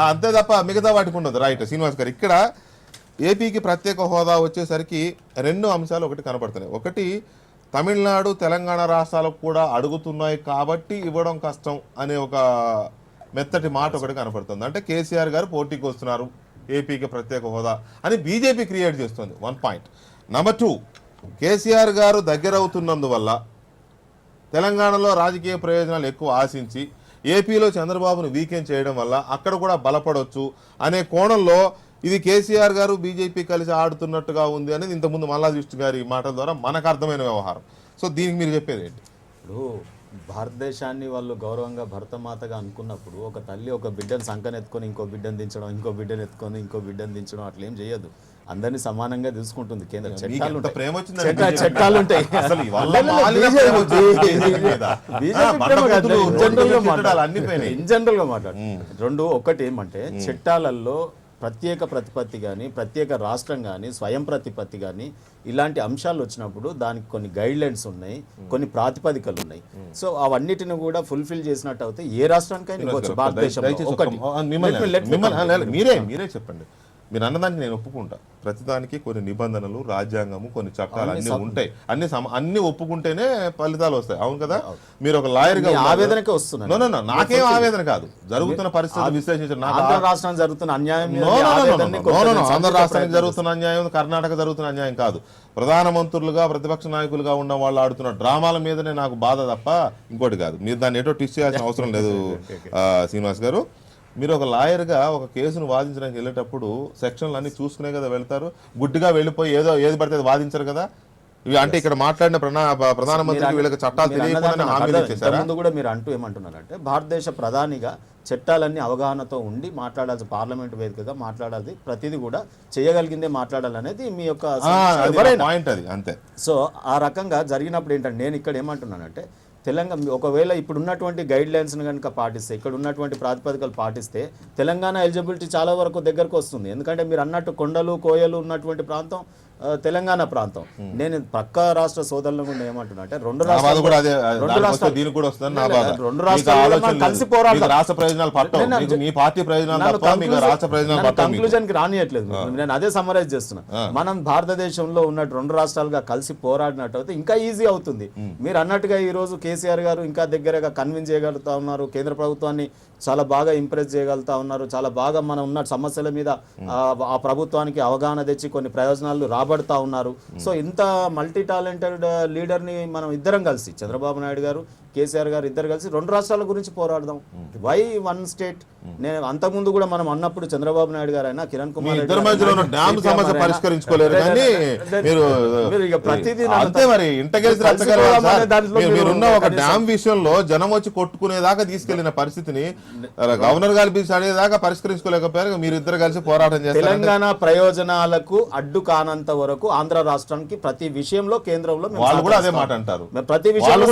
అంతే తప్ప మిగతా వాటికి ఉండదు. రైట్ శ్రీనివాస్ గారు, ఇక్కడ ఏపీకి ప్రత్యేక హోదా వచ్చేసరికి 2 అంశాలు ఒకటి కనపడుతున్నాయి. ఒకటి, తమిళనాడు తెలంగాణ రాష్ట్రాలకు కూడా అడుగుతున్నాయి కాబట్టి ఇవ్వడం కష్టం అనే ఒక మెత్తటి మాట ఒకటి కనపడుతుంది. అంటే కేసీఆర్ గారు పోటీకి వస్తున్నారు ఏపీకి ప్రత్యేక హోదా అని బీజేపీ క్రియేట్ చేస్తుంది. 1 పాయింట్. నెంబర్ 2, కేసీఆర్ గారు దగ్గర అవుతున్నందువల్ల తెలంగాణలో రాజకీయ ప్రయోజనాలు ఎక్కువ ఆశించి ఏపీలో చంద్రబాబును వీకెండ్ చేయడం వల్ల అక్కడ కూడా బలపడవచ్చు అనే కోణంలో ఇది కేసీఆర్ గారు బీజేపీ కలిసి ఆడుతున్నట్టుగా ఉంది అనేది ఇంతకుముందు మల్లాది గారి మాటల ద్వారా మనకు అర్థమైన వ్యవహారం. సో దీనికి మీరు చెప్పేది ఏంటి? ఇప్పుడు భారతదేశాన్ని వాళ్ళు గౌరవంగా భరతమాతగా అనుకున్నప్పుడు ఒక తల్లి ఒక బిడ్డను సంకనెత్తుకొని ఇంకో బిడ్డను దించడం, ఇంకో బిడ్డను ఎత్తుకొని ఇంకో బిడ్డను దించడం అట్లా ఏం చేయదు. అందరినీ సమానంగా చూసుకుంటుంది. కేంద్ర చట్టాలు ఉంటాయి. ప్రేమ వచ్చింది చట్టాలు ఉంటాయి. అసలు ఇవాళ మాలిన ప్రేమ వచ్చింది మీద. ఇన్ జనరల్ గా మాట్లాడు. 2 ఒకటి ఏమంటే చట్టాలలో ప్రత్యేక ప్రతిపత్తి కానీ ప్రత్యేక రాష్ట్రం కానీ స్వయం ప్రతిపత్తి కానీ ఇలాంటి అంశాలు వచ్చినప్పుడు దానికి కొన్ని గైడ్ లైన్స్ ఉన్నాయి, కొన్ని ప్రాతిపదికలు ఉన్నాయి. సో అవన్నిటిని కూడా ఫుల్ఫిల్ చేసినట్టు అయితే ఏ రాష్ట్రానికైనా ఇవ్వచ్చు భారతదేశంలో. ఒకటి మీరే చెప్పండి. మీరు అన్నదానికి నేను ఒప్పుకుంటా. ప్రతిదానికి కొన్ని నిబంధనలు, రాజ్యాంగము, కొన్ని చట్టాలు అన్ని ఉంటాయి. అన్ని ఒప్పుకుంటేనే ఫలితాలు వస్తాయి. అవును కదా? మీరు ఒక లాయర్ గా ఆవేదనకే వస్తున్నారు. నాకేం ఆవేదన కాదు, జరుగుతున్న పరిస్థితి విశ్లేషించడం. ఆంధ్ర రాష్ట్రం జరుగుతున్న అన్యాయం, ఆంధ్ర రాష్ట్రానికి జరుగుతున్న అన్యాయం, కర్ణాటక జరుగుతున్న అన్యాయం కాదు. ప్రధానమంత్రులుగా ప్రతిపక్ష నాయకులుగా ఉన్న వాళ్ళు ఆడుతున్న డ్రామాల మీదనే నాకు బాధ తప్ప ఇంకోటి కాదు. మీరు దాన్ని ఏటో ట్విస్ట్ చేయాల్సిన అవసరం లేదు. శ్రీనివాస్ గారు, మీరు ఒక లాయర్గా ఒక కేసును వాదించడానికి వెళ్ళేటప్పుడు సెక్షన్లు అన్ని చూసుకునే కదా వెళ్తారు. గుడ్డిగా వెళ్ళిపోయి ఏది పడితే వాదించరు కదా. ఇవి అంటే ఇక్కడ మాట్లాడిన ప్రధానమంత్రికి వీళ్ళకి చట్టాలు తెలియకుండా హామీలు ఇచ్చేసారా? ముందు కూడా మీరు అంటూ ఏమంటున్నారంటే భారతదేశ ప్రధానిగా చట్టాలన్నీ అవగాహనతో ఉండి మాట్లాడాల్సి, పార్లమెంట్ వేదికగా మాట్లాడాలి, ప్రతిదీ కూడా చేయగలిగిందే మాట్లాడాలనేది మీ యొక్క పాయింట్. అది అంతే. సో ఆ రకంగా జరిగినప్పుడు ఏంటంటే నేను ఇక్కడ ఏమంటున్నానంటే తెలంగాణ ఒకవేళ ఇప్పుడు ఉన్నటువంటి గైడ్ లైన్స్ని కనుక పాటిస్తే, ఇక్కడ ఉన్నటువంటి ప్రాతిపదికలు పాటిస్తే తెలంగాణ ఎలిజిబిలిటీ చాలా వరకు దగ్గరకు వస్తుంది. ఎందుకంటే మీరు అన్నట్టు కొండలు కోయలు ఉన్నటువంటి ప్రాంతం తెలంగాణ ప్రాంతం. నేను పక్క రాష్ట్ర సోదరులను కూడా ఏమంటున్నా అంటే రెండు నా బాధ కూడా అదే. రెండు దానికి వస్తే రాష్ట్రాలు దీనికి కూడా వస్తుందని నా బాధ. రెండు మీకు రాష్ట్రాలు ఆలోచన మనం లేదు. కలిసి పోరాడదాం. మీకు రాష్ట్ర ప్రయోజనాలు పట్టవు. మీకు మీ పార్టీ ప్రయోజనాలు తప్ప మీకు రాష్ట్ర ప్రయోజనాలు పట్టవు. కంక్లూజన్ కి రానియట్లేదు. నేను అదే సమరైజ్ చేస్తున్నా. మనం భారతదేశంలో ఉన్న రెండు రాష్ట్రాలుగా కలిసి పోరాడినట్టు అయితే ఇంకా ఈజీ అవుతుంది. మీరు అన్నట్టుగా ఈ రోజు కేసీఆర్ గారు ఇంకా దగ్గరగా కన్విన్స్ చేయగలుగుతా ఉన్నారు, కేంద్ర ప్రభుత్వాన్ని చాలా బాగా ఇంప్రెస్ చేయగలుగుతా ఉన్నారు, చాలా బాగా మనం ఉన్న సమస్యల మీద ఆ ప్రభుత్వానికి అవగాహన తెచ్చి కొన్ని ప్రయోజనాలు రాబడతా ఉన్నారు. సో ఇంత మల్టీ టాలెంటెడ్ లీడర్ని మనం ఇద్దరం కలిసి, చంద్రబాబు నాయుడు గారు, కేసీఆర్ గారు ఇద్దరు కలిసి రెండు రాష్ట్రాల గురించి పోరాడదాం. Why one state? నేను అంతకుముందు కూడా మనం అన్నప్పుడు చంద్రబాబు నాయుడు గారు అయినా కిరణ్ కుమార్ ఇద్దరి మధ్యలో ఉన్న డ్యామ్ సమస్య పరిష్కరించుకోలేరు కానీ మీరు ప్రతిదీ అంతే మరి ఇంటర్గేసి మీరున్న ఒక డ్యామ్ విషయంలో జనం వచ్చి కొట్టుకునేదాకా తీసుకెళ్లిన పరిస్థితిని గవర్నర్ గారు పిలిచి అడిగేదాకా పరిష్కరించుకోలేకపోయారు. మీరు ఇద్దరు కలిసి పోరాటం చేస్తారు. తెలంగాణ ప్రయోజనాలకు అడ్డు కానంత వరకు ఆంధ్ర రాష్ట్రానికి ప్రతి విషయంలో కేంద్రంలో వాళ్ళు కూడా అదే మాట అంటారు. ప్రతి విషయంలో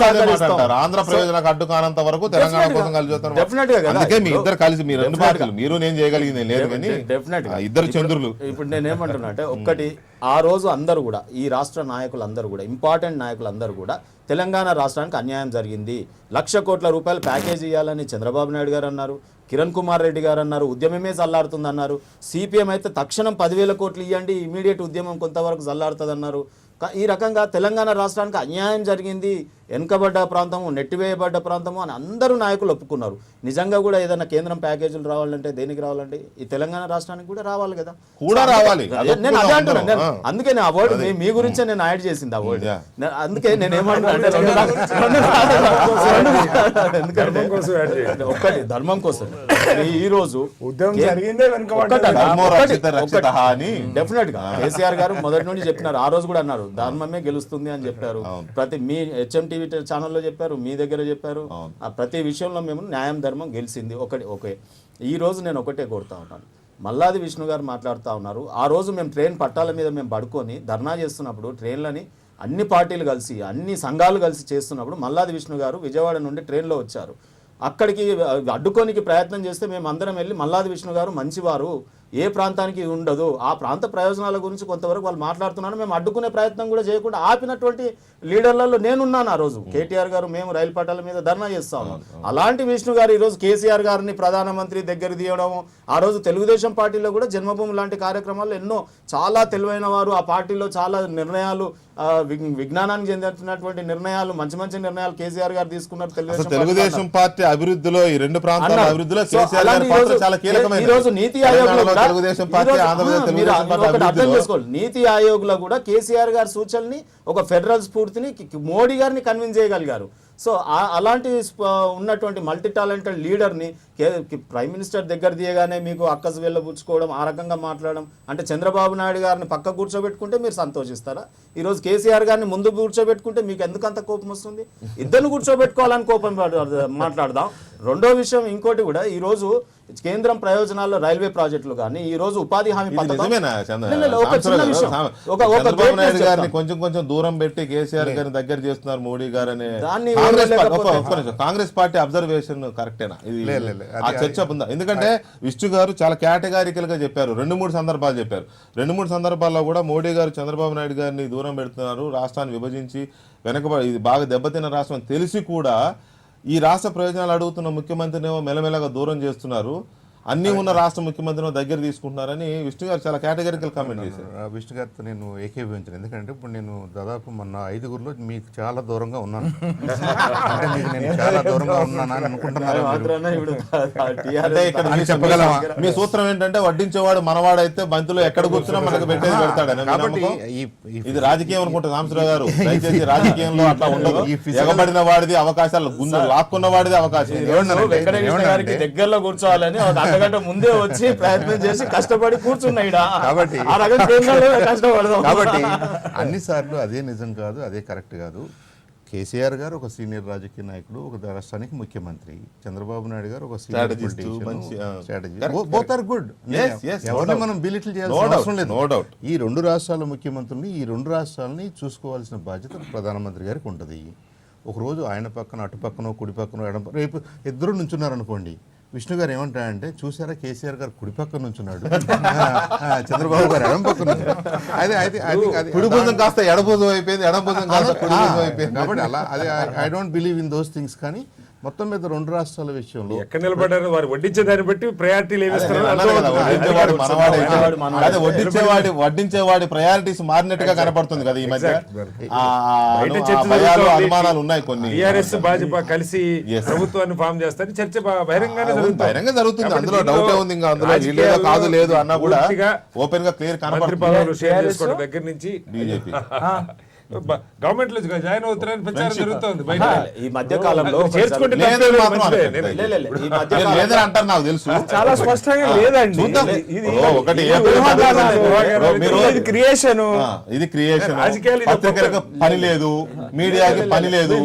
ఆంధ్ర ప్రయోజనాలకు అడ్డు కానంత వరకు తెలంగాణ కోసం కలిసి వస్తారు. డెఫినెట్ గా అందుకే మీ ఇద్దరు కలిసి మీరు రెండు పార్టీలు మీరు నేను చేయగలిగింది లేదు కానీ డెఫినెట్ ఇద్దరు చంద్రులు. ఇప్పుడు నేనేమంటున్నా అంటే ఒక్కటి, ఆ రోజు అందరూ కూడా ఈ రాష్ట్ర నాయకులందరూ కూడా ఇంపార్టెంట్ నాయకులందరూ కూడా తెలంగాణ రాష్ట్రానికి అన్యాయం జరిగింది, 1,00,000 కోట్ల రూపాయలు ప్యాకేజ్ ఇవ్వాలని చంద్రబాబు నాయుడు గారు అన్నారు, కిరణ్ కుమార్ రెడ్డి గారు అన్నారు, ఉద్యమమే చల్లారుతుంది అన్నారు, సిపిఎం అయితే తక్షణం 10,000 కోట్లు ఇవ్వండి, ఇమీడియట్ ఉద్యమం కొంతవరకు చల్లారుతుంది అన్నారు. ఈ రకంగా తెలంగాణ రాష్ట్రానికి అన్యాయం జరిగింది, వెనుకబడ్డ ప్రాంతము, నెట్టివేయబడ్డ ప్రాంతము అని అందరూ నాయకులు ఒప్పుకున్నారు. నిజంగా కూడా ఏదైనా కేంద్రం ప్యాకేజీలు రావాలంటే దేనికి రావాలంటే ఈ తెలంగాణ రాష్ట్రానికి కూడా రావాలి కదా, కూడా రావాలి. నేను అదే అంటున్నాను. అందుకే నేను ఆ వర్డ్ మీ గురించే నేను యాడ్ చేసింది ఆ వర్డ్. అందుకే నేను ఏమంటున్నా ఎందుకంటే ఒక్కటి ధర్మం కోసం ఈ రోజు డెఫినెట్ గా కేసీఆర్ గారు మొదటి నుండి చెప్పినారు, ఆ రోజు కూడా అన్నారు ధర్మమే గెలుస్తుంది అని చెప్పారు. ప్రతి మీ HM TV ఛానల్లో చెప్పారు, మీ దగ్గర చెప్పారు. ఆ ప్రతి విషయంలో మేము న్యాయం ధర్మం గెలిచింది. ఓకే ఈ రోజు నేను ఒకటే కోరుతా ఉన్నాను, మల్లాది విష్ణు గారు మాట్లాడుతూ ఉన్నారు. ఆ రోజు మేము ట్రైన్ పట్టాల మీద మేము పడుకొని ధర్నా చేస్తున్నప్పుడు, ట్రైన్లని అన్ని పార్టీలు కలిసి అన్ని సంఘాలు కలిసి చేస్తున్నప్పుడు మల్లాది విష్ణు గారు విజయవాడ నుండి ట్రైన్లో వచ్చారు. అక్కడికి అడ్డుకోనికి ప్రయత్నం చేస్తే మేము అందరం వెళ్ళి మల్లాది విష్ణు గారు మంచివారు, ఏ ప్రాంతానికి ఉండదు, ఆ ప్రాంత ప్రయోజనాల గురించి కొంతవరకు వాళ్ళు మాట్లాడుతున్నారు, మేము అడ్డుకునే ప్రయత్నం కూడా చేయకుండా ఆపినటువంటి లీడర్లలో నేనున్నాను. ఆ రోజు కేటీఆర్ గారు మేము రైలు పట్టాల మీద ధర్నా చేస్తా ఉన్నాం. అలాంటి విష్ణు గారు ఈరోజు కేసీఆర్ గారిని ప్రధానమంత్రి దగ్గర తీయడం, ఆ రోజు తెలుగుదేశం పార్టీలో కూడా జన్మభూమి లాంటి కార్యక్రమాలు ఎన్నో, చాలా తెలివైన వారు ఆ పార్టీలో చాలా నిర్ణయాలు, విజ్ఞానానికి చెందినటువంటి నిర్ణయాలు, మంచి మంచి నిర్ణయాలు కేసీఆర్ గారు తీసుకున్నారు. తెలుగుదేశం పార్టీ అభివృద్ధిలో ఈ రెండు ప్రాంతాల అభివృద్ధిలో కేసీఆర్ గారి పాత్ర చాలా కీలకమైనది. ఈ రోజు నీతి ఆయోగ్ లో తెలుగుదేశం పార్టీ అర్థం చేసుకోవాలి, నీతి ఆయోగ్ లో కూడా కేసీఆర్ గారి సూచనని, ఒక ఫెడరల్ స్ఫూర్తిని మోడీ గారిని కన్విన్స్ చేయగలిగారు. సో అలాంటి ఉన్నటువంటి మల్టీ టాలెంటెడ్ లీడర్ని ప్రైమ్ మినిస్టర్ దగ్గర తీయగానే మీకు అక్కసు వెళ్ళబుచ్చుకోవడం, ఆ రకంగా మాట్లాడడం అంటే చంద్రబాబు నాయుడు గారిని పక్క కూర్చోబెట్టుకుంటే మీరు సంతోషిస్తారా? ఈరోజు కేసీఆర్ గారిని ముందు కూర్చోబెట్టుకుంటే మీకు ఎందుకంత కోపం వస్తుంది? ఇద్దరిని కూర్చోబెట్టుకోవాలని కోపం మాట్లాడదాం. రెండో విషయం ఇంకోటి కూడా, ఈరోజు కేంద్రం ప్రయోజనాల్లో రైల్వే ప్రాజెక్టులు కానీ, ఈ రోజు ఉపాధి హామీ కొంచెం కొంచెం దూరం పెట్టి కేసీఆర్ గారిని దగ్గర చేస్తున్నారు మోడీ గారు అనే కాంగ్రెస్ పార్టీ అబ్జర్వేషన్ కరెక్టేనా? ఇది ఆ చర్చ ఉందా? ఎందుకంటే విష్ణు గారు చాలా కేటగారికల్ గా చెప్పారు, 2-3 సందర్భాలు చెప్పారు. 2-3 సందర్భాల్లో కూడా మోడీ గారు చంద్రబాబు నాయుడు గారిని దూరం పెడుతున్నారు, రాష్ట్రాన్ని విభజించి వెనకబడి ఇది బాగా దెబ్బతిన్న రాష్ట్రం తెలిసి కూడా ఈ రాష్ట్ర ప్రయోజనాలు అడుగుతున్న ముఖ్యమంత్రినేమో మెల్లమెల్లగా దూరం చేస్తున్నారు, అన్ని ఉన్న రాష్ట్ర ముఖ్యమంత్రిని దగ్గర తీసుకుంటున్నారని విష్ణు గారు చాలా కేటగిరికల్ కామెంట్ చేశారు. విష్ణు గారితో నేను ఏకీభవించాను. ఎందుకంటే ఇప్పుడు నేను దాదాపు మన 5గురిలో మీకు చాలా దూరంగా ఉన్నాను. అంటే మీకు నేను చాలా దూరంగా ఉన్నానని అనుకుంటున్నారు. మీ సూత్రం ఏంటంటే వడ్డించేవాడు మనవాడైతే బంతిలో ఎక్కడ కూర్చున్నా మనకు పెట్టేది పెడతాడని. కాబట్టి ఇది రాజకీయం అనుకుంటా సాంబశివరావు గారు, దయచేసి రాజకీయంలో అట్లా ఉండదు. ఎగబడిన వాడిది అవకాశాలు, గుండె లాక్కున్న వాడిది అవకాశం. దగ్గరలో కూర్చోవాలని గంట ముందే వచ్చి ప్రయత్నం చేసి కష్టపడి కూర్చున్నాయిడా. కాబట్టి కాబట్టి అన్నిసార్లు అదే నిజం కాదు, అదే కరెక్ట్ కాదు. కేసీఆర్ గారు ఒక సీనియర్ రాజకీయ నాయకుడు, ఒక రాష్ట్రానికి ముఖ్యమంత్రి. చంద్రబాబు నాయుడు గారు ఒక senior strategy. Both are good. ఎవరిని మనం బిలిటిల్ చేయాల్సిన అవసరం లేదు. ఈ రెండు రాష్ట్రాల ముఖ్యమంత్రుల్ని, ఈ రెండు రాష్ట్రాలని చూసుకోవాల్సిన బాధ్యత ప్రధానమంత్రి గారికి ఉంటుంది. ఒకరోజు ఆయన పక్కన, అటు పక్కనో, కుడి పక్కనో, రేపు ఇద్దరు నుంచున్నారనుకోండి, విష్ణు గారు ఏమంటారంటే చూసారా కేసీఆర్ గారు కుడి పక్కన నుంచున్నాడు, చంద్రబాబు గారు ఎడం పక్కన కుడి భుజం కాస్త ఎడభుజం అయిపోయింది, ఎడభుజం కాస్త కుడి భుజం అయిపోయింది. కాబట్టి అలా అది I don't believe in those things. కానీ మొత్తం మీద రెండు రాష్ట్రాల విషయంలో ఎక్కడ నిలబడ్డారు వారు వడ్డించే దాన్ని బట్టి ప్రయారిటీలు ఏమిస్తున్నారు అన్నారు కదా, వడ్డించేవాడు మనవాడే. అదే వడ్డించేవాడి ప్రయారిటీస్ మారినట్టుగా కనపడుతుంది కదా ఈ మధ్య. బయట చర్చ భయాలు అనుమానాలు ఉన్నాయి కొన్ని. టీఆర్ఎస్ భాజపా కలిసి ప్రభుత్వాన్ని ఫామ్ చేస్తారు, చర్చ బహిరంగంగానే జరుగుతుంది. బహిరంగ జరుగుతుంది, కాబట్టి అందులో దీంట్లో డౌటే ఉంది. ఇంకా అందులో రాజకీయాలు వీళ్ళేదో కాదు లేదు అన్నా కూడా పూర్తిగా ఓపెన్ గా క్లియర్ మంత్రి కనపడుతుంది. పదవులు షేర్ చేసుకోవడం దగ్గర నుంచి బీజేపీ గవర్నమెంట్ లో జాయిన్ అవుతున్నారని ప్రచారం జరుగుతుంది బయట. ఈ మధ్య కాలంలో చేర్చుకుంటే లేదని మాత్రం మంచిదే. అనట్లేదు. ఈ మధ్య లేదని అంటారు నాకు తెలుసు. చాలా స్పష్టంగా లేదండి. చూద్దాం. ఇది ఒకటి ఇది మీరు క్రియేషన్. ఇది క్రియేషన్. రాజకీయాలు ఇది పత్రికలకు పని లేదు, మీడియాకి పని లేదు,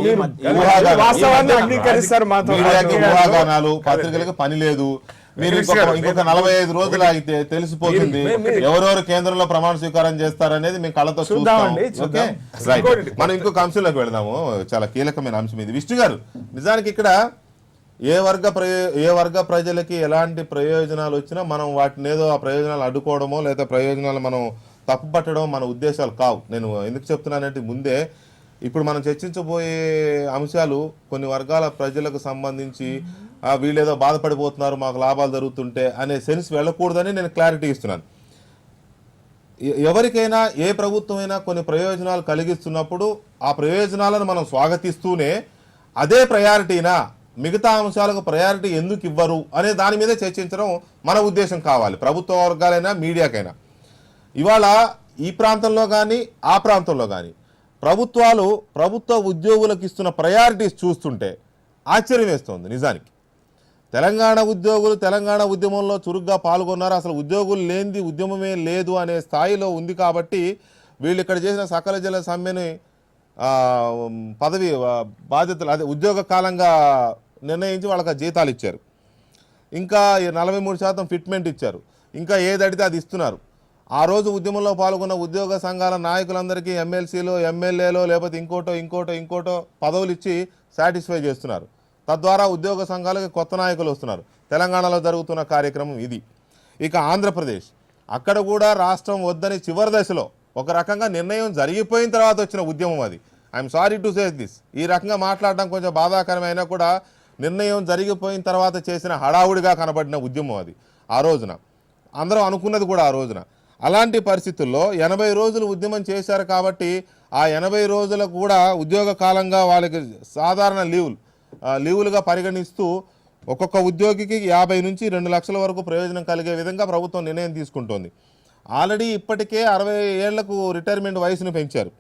వాస్తవాన్ని అంగీకరిస్తారు మాతో. మీడియాకి ఊహాగానాలు, పత్రికలకు పని లేదు. మీరు ఇంకొక 45 రోజులు ఆగితే తెలిసిపోతుంది ఎవరెవరు కేంద్రంలో ప్రమాణ స్వీకారం చేస్తారనేది మేము కళ్ళతో చూస్తాం. చూద్దామండి, ఓకే, రైట్. మనం ఇంకొక అంశంలోకి వెళదాము, చాలా కీలకమైన అంశం ఇది. విష్ణు గారు, నిజానికి ఇక్కడ ఏ వర్గ ప్రజలకి ఎలాంటి ప్రయోజనాలు వచ్చినా మనం వాటిని ఏదో ఆ ప్రయోజనాలు అడ్డుకోవడమో లేదా ప్రయోజనాలు మనం తప్పుపట్టడం మన ఉద్దేశాలు కావు. నేను ఎందుకు చెప్తున్నానంటే ముందే ఇప్పుడు మనం చర్చించబోయే అంశాలు కొన్ని వర్గాల ప్రజలకు సంబంధించి వీళ్ళేదో బాధపడిపోతున్నారు మాకు లాభాలు జరుగుతుంటే అనే సెన్స్ వెళ్ళకూడదని నేను క్లారిటీ ఇస్తున్నాను. ఎవరికైనా ఏ ప్రభుత్వమైనా కొన్ని ప్రయోజనాలు కలిగిస్తున్నప్పుడు ఆ ప్రయోజనాలను మనం స్వాగతిస్తూనే అదే ప్రయారిటీనా, మిగతా అంశాలకు ప్రయారిటీ ఎందుకు ఇవ్వరు అనే దాని మీద చర్చించడం మన ఉద్దేశం కావాలి, ప్రభుత్వ వర్గాలైనా మీడియాకైనా. ఇవాళ ఈ ప్రాంతంలో కానీ ఆ ప్రాంతంలో కానీ ప్రభుత్వ ఉద్యోగులకు ఇస్తున్న ప్రయారిటీస్ చూస్తుంటే ఆశ్చర్యం వేస్తుంది. నిజానికి తెలంగాణ ఉద్యోగులు తెలంగాణ ఉద్యమంలో చురుగ్గా పాల్గొన్నారు, అసలు ఉద్యోగులు లేనిది ఉద్యమమే లేదు అనే స్థాయిలో ఉంది. కాబట్టి వీళ్ళు ఇక్కడ చేసిన సకల జల సమ్మెని పదవి బాధ్యతలు అదే ఉద్యోగ కాలంగా నిర్ణయించి వాళ్ళకి జీతాలు ఇచ్చారు, ఇంకా 43% ఫిట్మెంట్ ఇచ్చారు, ఇంకా ఏదడితే అది ఇస్తున్నారు. ఆ రోజు ఉద్యమంలో పాల్గొన్న ఉద్యోగ సంఘాల నాయకులందరికీ ఎమ్మెల్సీలో ఎమ్మెల్యేలో లేకపోతే ఇంకోటో పదవులు ఇచ్చి సాటిస్ఫై చేస్తున్నారు. తద్వారా ఉద్యోగ సంఘాలకు కొత్త నాయకులు వస్తున్నారు. తెలంగాణలో జరుగుతున్న కార్యక్రమం ఇది. ఇక ఆంధ్రప్రదేశ్, అక్కడ కూడా రాష్ట్రం వద్దని చివరి దశలో ఒక రకంగా నిర్ణయం జరిగిపోయిన తర్వాత వచ్చిన ఉద్యమం అది. I'm sorry to say this. ఈ రకంగా మాట్లాడడం కొంచెం బాధాకరమైనా కూడా నిర్ణయం జరిగిపోయిన తర్వాత చేసిన హడావుడిగా కనబడిన ఉద్యమం అది. ఆ రోజున అందరూ అనుకున్నది కూడా ఆ రోజున. అలాంటి పరిస్థితుల్లో 80 రోజులు ఉద్యమం చేశారు కాబట్టి ఆ 80 రోజులకు కూడా ఉద్యోగ కాలంగా వాళ్ళకి సాధారణ లీవులుగా పరిగణిస్తూ ఒక్కొక్క ఉద్యోగికి 50 నుంచి 2 లక్షల వరకు ప్రయోజనం కలిగే విధంగా ప్రభుత్వం నిర్ణయం తీసుకుంటోంది. ఆల్రెడీ ఇప్పటికే 60 ఏళ్లకు రిటైర్మెంట్ వయసును పెంచారు.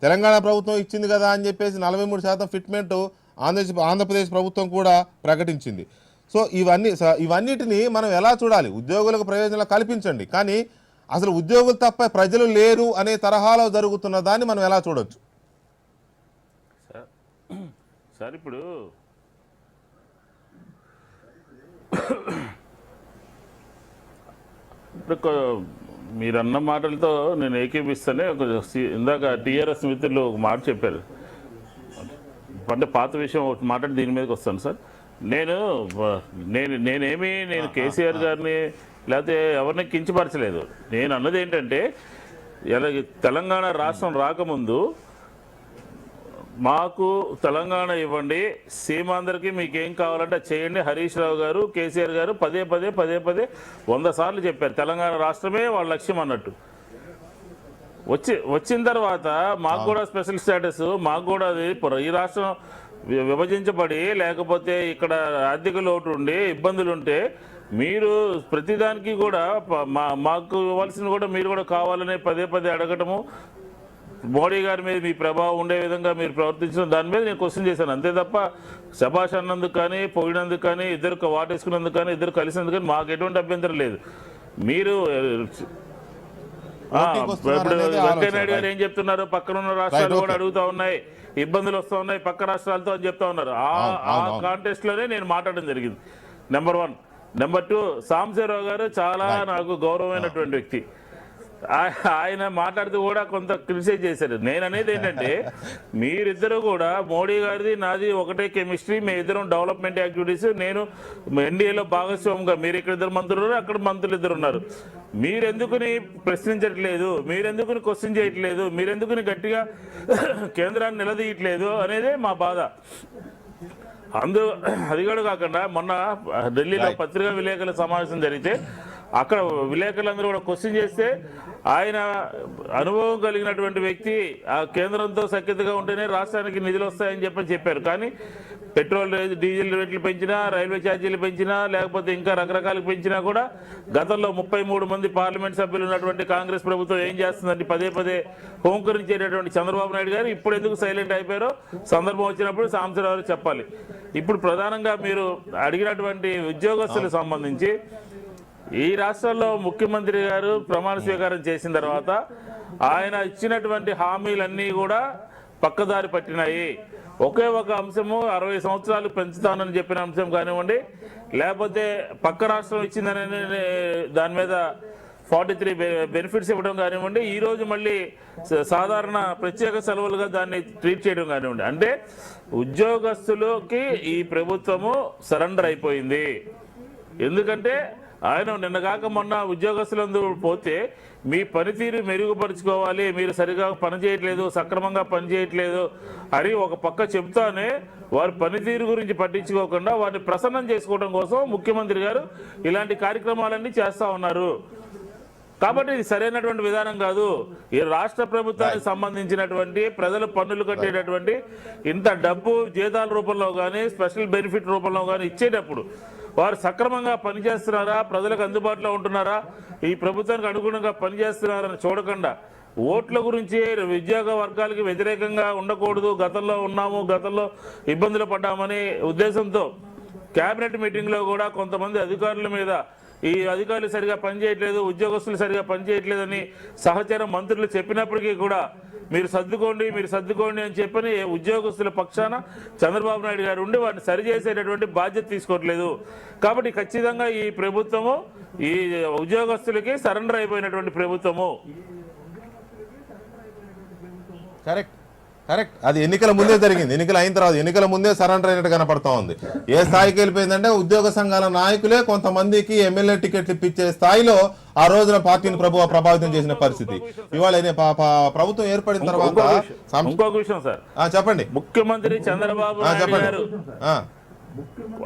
తెలంగాణ ప్రభుత్వం ఇచ్చింది కదా అని చెప్పేసి 43% ఫిట్మెంట్ ఆంధ్రప్రదేశ్ ప్రభుత్వం కూడా ప్రకటించింది. సో ఇవన్నిటిని మనం ఎలా చూడాలి? ఉద్యోగులకు ప్రయోజనాలు కల్పించండి, కానీ అసలు ఉద్యోగులు తప్ప ప్రజలు లేరు అనే తరహాలో జరుగుతున్న దాన్ని మనం ఎలా చూడొచ్చు? సార్ ఇప్పుడు మీరన్న మాటలతో నేను ఏకీపిస్తానే. ఇందాక టీఆర్ఎస్ మిత్రులు ఒక మాట చెప్పారు, అంటే పాత విషయం ఒకటి మాట్లాడి దీని మీదకి వస్తాను సార్. నేను కేసీఆర్ గారిని లేకపోతే ఎవరిని కించపరచలేదు. నేను అన్నది ఏంటంటే తెలంగాణ రాష్ట్రం రాకముందు మాకు తెలంగాణ ఇవ్వండి, సీమాంధ్రకి మీకు ఏం కావాలంటే చేయండి. హరీష్ రావు గారు కేసీఆర్ గారు పదే 100 సార్లు చెప్పారు తెలంగాణ రాష్ట్రమే వాళ్ళ లక్ష్యం అన్నట్టు. వచ్చిన తర్వాత మాకు కూడా స్పెషల్ స్టేటస్, మాకు కూడా అది ఈ రాష్ట్రం విభజించబడి లేకపోతే ఇక్కడ ఆర్థిక లోటు ఉండి ఇబ్బందులు ఉంటే మీరు ప్రతిదానికి కూడా మాకు ఇవ్వాల్సింది కూడా మీరు కూడా కావాలని పదే అడగటము, మోడీ గారి మీద మీ ప్రభావం ఉండే విధంగా మీరు ప్రవర్తించడం, దాని మీద నేను క్వశ్చన్ చేశాను. అంతే తప్ప శభాష్ అన్నందుకు కానీ పోయినందుకు కానీ ఇద్దరు వాటేసుకున్నందుకు కానీ ఇద్దరు కలిసినందుకు కానీ మాకు ఎటువంటి అభ్యంతరం లేదు. మీరు ఇప్పుడు వెంకయ్యనాయుడు గారు ఏం చెప్తున్నారు, పక్కన ఉన్న రాష్ట్రాలు కూడా అడుగుతా ఉన్నాయి, ఇబ్బందులు వస్తూ ఉన్నాయి పక్క రాష్ట్రాలతో అని చెప్తా ఉన్నారు. ఆ కాంటెస్ట్ లోనే నేను మాట్లాడడం జరిగింది. నెంబర్ 1. నెంబర్ 2, సాంబశివరావు గారు చాలా నాకు గౌరవమైనటువంటి వ్యక్తి. ఆయన మాట్లాడుతూ కూడా కొంత క్రిటిసైజ్ చేశారు. నేను అనేది ఏంటంటే మీరిద్దరు కూడా మోడీ గారిది నాది ఒకటే కెమిస్ట్రీ, మీ ఇద్దరం డెవలప్మెంట్ యాక్టివిటీస్, నేను ఎన్డీఏలో భాగస్వామిగా, మీరు ఇక్కడ ఇద్దరు మంత్రులు అక్కడ మంత్రులు ఇద్దరు ఉన్నారు, మీరెందుకుని ప్రశ్నించట్లేదు, మీరెందుకుని క్వశ్చన్ చేయట్లేదు, మీరెందుకుని గట్టిగా కేంద్రాన్ని నిలదీయట్లేదు అనేదే మా బాధ. అది కూడా కాకుండా మొన్న ఢిల్లీలో పత్రికా విలేకరుల సమావేశం జరిగితే అక్కడ విలేకరులందరూ కూడా క్వశ్చన్ చేస్తే ఆయన అనుభవం కలిగినటువంటి వ్యక్తి ఆ కేంద్రంతో సఖ్యతగా ఉంటేనే రాష్ట్రానికి నిధులు వస్తాయని చెప్పారు. కానీ పెట్రోల్ డీజిల్ రేట్లు పెంచినా, రైల్వే ఛార్జీలు పెంచినా, లేకపోతే ఇంకా రకరకాలకు పెంచినా కూడా గతంలో 33 మంది పార్లమెంట్ సభ్యులు ఉన్నటువంటి కాంగ్రెస్ ప్రభుత్వం ఏం చేస్తుందంటే పదే పదే హోంకరించేటటువంటి చంద్రబాబు నాయుడు గారు ఇప్పుడు ఎందుకు సైలెంట్ అయిపోయారో సందర్భం వచ్చినప్పుడు సాంబశివరావు చెప్పాలి. ఇప్పుడు ప్రధానంగా మీరు అడిగినటువంటి ఉద్యోగస్తులకు సంబంధించి ఈ రాష్ట్రంలో ముఖ్యమంత్రి గారు ప్రమాణ స్వీకారం చేసిన తర్వాత ఆయన ఇచ్చినటువంటి హామీలన్నీ కూడా పక్కదారి పట్టినాయి. ఒకే ఒక అంశము 60 సంవత్సరాలు పెంచుతానని చెప్పిన అంశం కానివ్వండి, లేకపోతే పక్క రాష్ట్రం ఇచ్చిందని దాని మీద 43 బెనిఫిట్స్ ఇవ్వడం కానివ్వండి, ఈరోజు మళ్ళీ సాధారణ ప్రత్యేక సెలవులుగా దాన్ని ట్రీట్ చేయడం కానివ్వండి, అంటే ఉద్యోగస్తులకి ఈ ప్రభుత్వము సరెండర్ అయిపోయింది. ఎందుకంటే ఆయన నిన్న కాక మొన్న ఉద్యోగస్తులందరూ పోతే మీ పనితీరు మెరుగుపరుచుకోవాలి, మీరు సరిగా పనిచేయట్లేదు, సక్రమంగా పనిచేయట్లేదు అని ఒక పక్క చెప్తానే వారి పనితీరు గురించి పట్టించుకోకుండా వారిని ప్రసన్నం చేసుకోవడం కోసం ముఖ్యమంత్రి గారు ఇలాంటి కార్యక్రమాలన్నీ చేస్తూ ఉన్నారు. కాబట్టి ఇది సరైనటువంటి విధానం కాదు. ఈ రాష్ట్ర ప్రభుత్వానికి సంబంధించినటువంటి ప్రజలు పన్నులు కట్టేటటువంటి ఇంత డబ్బు జీతాల రూపంలో కానీ స్పెషల్ బెనిఫిట్ రూపంలో కానీ ఇచ్చేటప్పుడు వారు సక్రమంగా పనిచేస్తున్నారా, ప్రజలకు అందుబాటులో ఉంటున్నారా, ఈ ప్రభుత్వానికి అనుగుణంగా పనిచేస్తున్నారని చూడకుండా ఓట్ల గురించి ఉద్యోగ వర్గాలకి వ్యతిరేకంగా ఉండకూడదు, గతంలో ఉన్నాము, గతంలో ఇబ్బందులు పడ్డామని ఉద్దేశంతో కేబినెట్ మీటింగ్లో కూడా కొంతమంది అధికారుల మీద ఈ అధికారులు సరిగా పనిచేయట్లేదు, ఉద్యోగస్తులు సరిగా పనిచేయట్లేదని సహచర మంత్రులు చెప్పినప్పటికీ కూడా మీరు సర్దుకోండి అని చెప్పని ఉద్యోగస్తుల పక్షాన చంద్రబాబు నాయుడు గారు ఉండి వాటిని సరిచేసేటటువంటి బాధ్యత తీసుకోవట్లేదు. కాబట్టి ఖచ్చితంగా ఈ ప్రభుత్వము ఈ ఉద్యోగస్తులకి సరెండర్ అయిపోయినటువంటి ప్రభుత్వము. కరెక్ట్. అది ఎన్నికల ముందే జరిగింది. ఎన్నికలు అయిన తర్వాత ఎన్నికల ముందే సరెండర్ అయినట్టు కనపడతా ఉంది. ఏ స్థాయికి వెళ్ళిపోయిందంటే ఉద్యోగ సంఘాల నాయకులే కొంతమందికి ఎమ్మెల్యే టికెట్లు ఇప్పించే స్థాయిలో ఆ రోజున పార్టీని ప్రభావితం చేసిన పరిస్థితి. ఇవాళ ప్రభుత్వం ఏర్పడిన తర్వాత ఇంకొక విషయం సార్ చెప్పండి. ముఖ్యమంత్రి చంద్రబాబు నాయుడు గారు చెప్పండి.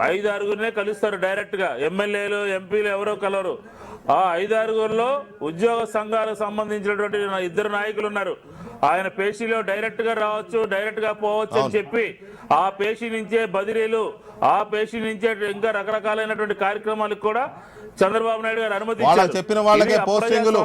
5-6 కలుస్తారు డైరెక్ట్ గా, ఎమ్మెల్యేలు ఎంపీలు ఎవరో కలరు. ఆ 5-6 ఉద్యోగ సంఘాలకు సంబంధించినటువంటి 2 నాయకులు ఉన్నారు. ఆయన పేషీలో డైరెక్ట్ గా రావచ్చు, డైరెక్ట్ గా పోవచ్చు అని చెప్పి ఆ పేషీ నుంచే బదిలీలు, ఆ పేషీ నుంచే ఇంకా రకరకాలైనటువంటి కార్యక్రమాలకు కూడా చంద్రబాబు నాయుడు గారు అనుమతి చెప్పిన వాళ్ళకే పోస్టింగులు.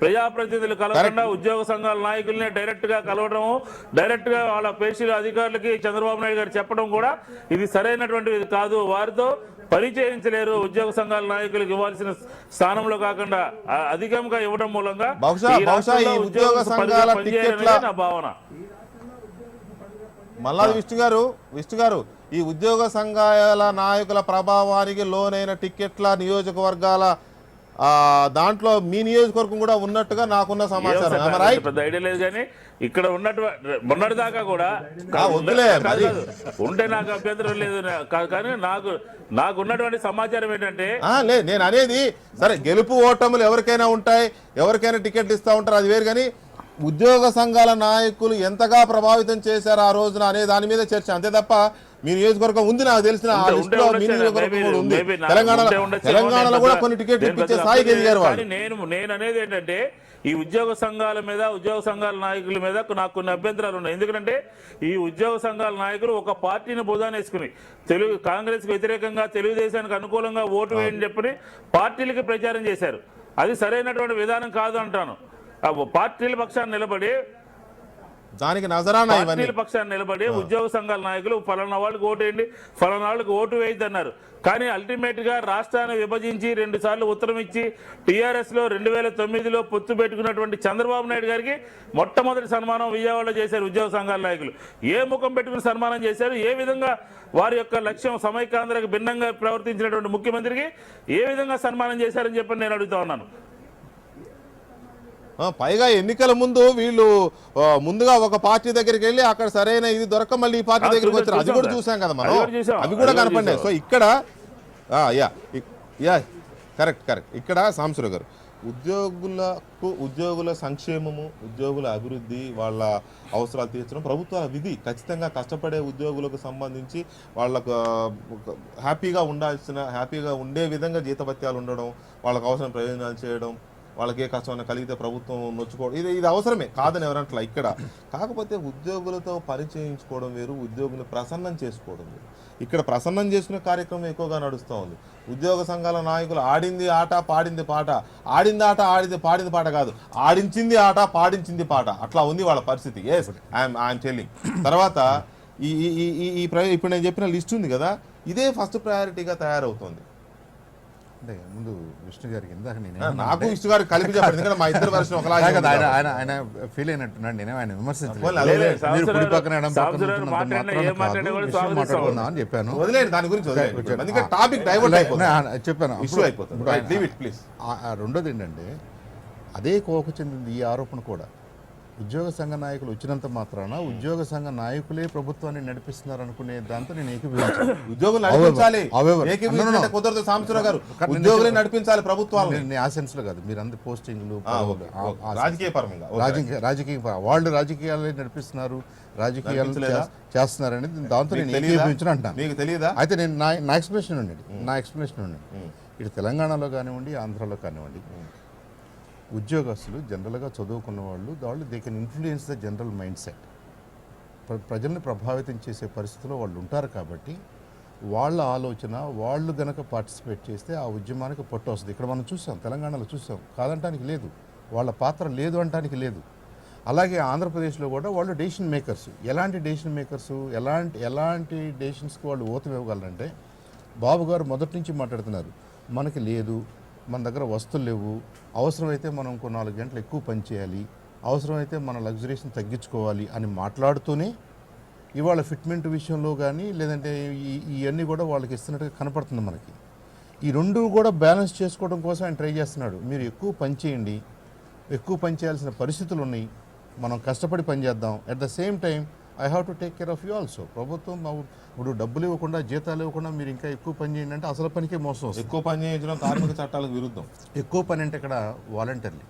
ప్రజాప్రతినిధులు కలవకుండా ఉద్యోగ సంఘాల నాయకుల్ని డైరెక్ట్ గా కలవడము, డైరెక్ట్ గా వాళ్ళ పేషీల అధికారులకి చంద్రబాబు నాయుడు గారు చెప్పడం కూడా ఇది సరైనటువంటిది కాదు. వారితో పరిచయించలేరు. ఉద్యోగ సంఘాల నాయకులకు ఇవ్వాల్సిన స్థానంలో కాకుండా అధికంగా ఇవ్వడం మూలంగా ఉద్యోగ సంఘాల నా భావన. మల్లాది విష్ణు గారు ఈ ఉద్యోగ సంఘాల నాయకుల ప్రభావానికి లోనైన టికెట్ల నియోజకవర్గాల దాంట్లో మీ నియోజకవర్గం కూడా ఉన్నట్టుగా నాకున్న సమాచారం. పెద్ద ఐడియా లేదు కానీ ఇక్కడ మొన్నటి దాకా కూడా ఉంటే నాకు అభ్యంతరం లేదు. కానీ నాకు ఉన్నటువంటి సమాచారం ఏంటంటే నేను అనేది సరే గెలుపు ఓటములు ఎవరికైనా ఉంటాయి, ఎవరికైనా టికెట్లు ఇస్తా ఉంటారు, అది వేరు. కానీ ఉద్యోగ సంఘాల నాయకులు ఎంతగా ప్రభావితం చేశారు ఆ రోజున అనే దాని మీద చర్చ, అంతే తప్ప మీ నియోజకవర్గం ఉంది నాకు తెలిసిన మీ నియోజకవర్గం కూడా ఉంది. తెలంగాణలో కూడా కొన్ని టికెట్లు ఇప్పించే స్థాయికి ఎదిగారు వాళ్ళు. నేను అనేది ఏంటంటే ఈ ఉద్యోగ సంఘాల మీద, ఉద్యోగ సంఘాల నాయకుల మీద నాకు కొన్ని అభ్యంతరాలు ఉన్నాయి. ఎందుకంటే ఈ ఉద్యోగ సంఘాల నాయకులు ఒక పార్టీని బుధాన వేసుకుని కాంగ్రెస్ కు వ్యతిరేకంగా, తెలుగుదేశానికి అనుకూలంగా ఓటు వేయని చెప్పని పార్టీలకి ప్రచారం చేశారు. అది సరైనటువంటి విధానం కాదు అంటాను. పార్టీల పక్షాన్ని నిలబడి దానికి నజరానా పార్టీల పక్షాన్ని నిలబడి ఉద్యోగ సంఘాల నాయకులు ఫలానా వాళ్ళకి ఓటు వేయండి, ఫలానా వాళ్ళకి ఓటు వేయద్దు అన్నారు. కానీ అల్టిమేట్ గా రాష్ట్రాన్ని విభజించి 2 సార్లు ఉత్తరం ఇచ్చి టీఆర్ఎస్ లో 2009లో పొత్తు పెట్టుకున్నటువంటి చంద్రబాబు నాయుడు గారికి మొట్టమొదటి సన్మానం విజయవాడలో చేశారు ఉద్యోగ సంఘాల నాయకులు. ఏ ముఖం పెట్టుకుని సన్మానం చేశారు? ఏ విధంగా వారి యొక్క లక్ష్యం సమైక్యాంధ్రకు భిన్నంగా ప్రవర్తించినటువంటి ముఖ్యమంత్రికి ఏ విధంగా సన్మానం చేశారని చెప్పి నేను అడుగుతా ఉన్నాను. పైగా ఎన్నికల ముందు వీళ్ళు ముందుగా ఒక పార్టీ దగ్గరికి వెళ్ళి అక్కడ సరైన ఇది దొరక మళ్ళీ ఈ పార్టీ దగ్గరికి వచ్చారు. అది కూడా చూసాం కదా మనం, అవి కూడా కనపడినాయి. సో ఇక్కడ కరెక్ట్ ఇక్కడ సాంబశివరావు గారు ఉద్యోగుల సంక్షేమము, ఉద్యోగుల అభివృద్ధి, వాళ్ళ అవసరాలు తీర్చడం ప్రభుత్వాల విధి. ఖచ్చితంగా కష్టపడే ఉద్యోగులకు సంబంధించి వాళ్ళకు హ్యాపీగా ఉండే విధంగా జీతభత్యాలు ఉండడం, వాళ్ళకు అవసరం ప్రయోజనాలు చేయడం, వాళ్ళకి ఏ కష్టమైనా కలిగితే ప్రభుత్వం నొచ్చుకోవడం, ఇది అవసరమే కాదని ఎవరంటలా. ఇక్కడ కాకపోతే ఉద్యోగులతో పరిచయించుకోవడం వేరు, ఉద్యోగుని ప్రసన్నం చేసుకోవడం వేరు. ఇక్కడ ప్రసన్నం చేసుకునే కార్యక్రమం ఎక్కువగా నడుస్తూ ఉంది. ఉద్యోగ సంఘాల నాయకులు ఆడింది ఆట పాడింది పాట, ఆడింది ఆట పాడింది పాట కాదు, ఆడించింది ఆట పాడించింది పాట, అట్లా ఉంది వాళ్ళ పరిస్థితి. Yes I'm telling. తర్వాత ఇప్పుడు నేను చెప్పిన లిస్ట్ ఉంది కదా, ఇదే ఫస్ట్ ప్రయారిటీగా తయారవుతుంది. అంటే ముందు విష్ణు గారికి ఇందాక నాకు విష్ణు గారికి కలిపి చెప్పండి, ఎందుకంటే మా ఇద్దరు వర్షం ఒకలాగే ఉంది. ఆయన ఫీల్ అయినట్టున్నాడు, నేనే ఆయన మాట్లాడుకుందాం అని చెప్పాను. వదిలేండి దాని గురించి, ఎందుకంటే టాపిక్ డైవర్ట్ అయిపోతుంది, చెప్పాను. ఇష్యూ అయిపోతుంది. ప్లీజ్. రెండోది ఏంటంటే అదే కోక చెందింది ఈ ఆరోపణ కూడా. ఉద్యోగ సంఘ నాయకులు వచ్చినంత మాత్రాన ఉద్యోగ సంఘ నాయకులే ప్రభుత్వాన్ని నడిపిస్తున్నారు అనుకునే దాంతో నేను ఏకీభవించాను. ఉద్యోగులు నడిపించాలి, కుదరదు సాంబశివరావు గారు, ఉద్యోగులే నడిపించాలి ప్రభుత్వాలు. ఆ సెన్స్ లో కాదు, మీరు అందరు పోస్టింగ్లు రాజకీయ వాళ్ళు రాజకీయాలే నడిపిస్తున్నారు, రాజకీయాలు చేస్తున్నారు అనేది దాంతో నేను ఏకీభవించను అంటాను. మీకు తెలియదా? అయితే నేను నా ఎక్స్ప్లెనేషన్ ఉండండి. ఇటు తెలంగాణలో కానివ్వండి, ఆంధ్రాలో కానివ్వండి, ఉద్యోగస్తులు జనరల్గా చదువుకున్న వాళ్ళు they can influence the general mind set. ప్రజల్ని ప్రభావితం చేసే పరిస్థితిలో వాళ్ళు ఉంటారు. కాబట్టి వాళ్ళ ఆలోచన వాళ్ళు గనక పార్టిసిపేట్ చేస్తే ఆ ఉద్యమానికి పట్టు వస్తుంది. ఇక్కడ మనం చూసాం, తెలంగాణలో చూసాం, కాదంటానికి లేదు, వాళ్ళ పాత్ర లేదు అంటానికి లేదు. అలాగే ఆంధ్రప్రదేశ్లో కూడా వాళ్ళు డెసిషన్ మేకర్స్. ఎలాంటి డెసిషన్ మేకర్స్, ఎలాంటి డెసిషన్స్కి వాళ్ళు ఓతం ఇవ్వగలరంటే, బాబు గారు మొదటి నుంచి మాట్లాడుతున్నారు, మనకి లేదు, మన దగ్గర వస్తువులు లేవు, అవసరమైతే మనం ఇంకో 4 గంటలు ఎక్కువ పనిచేయాలి, అవసరమైతే మన లగ్జరీస్ని తగ్గించుకోవాలి అని మాట్లాడుతూనే ఇవాళ ఫిట్మెంట్ విషయంలో కానీ లేదంటే ఇవన్నీ కూడా వాళ్ళకి ఇస్తున్నట్టుగా కనపడుతుంది మనకి. ఈ రెండు కూడా బ్యాలెన్స్ చేసుకోవడం కోసం ఆయన ట్రై చేస్తున్నాడు. మీరు ఎక్కువ పని చేయండి, ఎక్కువ పని చేయాల్సిన పరిస్థితులు ఉన్నాయి, మనం కష్టపడి పని చేద్దాం, at the same time I have to take care of you also. ప్రభుత్వం ఇప్పుడు డబ్బులు ఇవ్వకుండా, జీతాలు ఇవ్వకుండా మీరు ఇంకా ఎక్కువ పని చేయండి అంటే అసలు పనికే మోసం వస్తుంది. ఎక్కువ పని చేయించడం కార్మిక చట్టాలకు విరుద్ధం. ఎక్కువ పని అంటే ఇక్కడ వాలంటీర్లీ.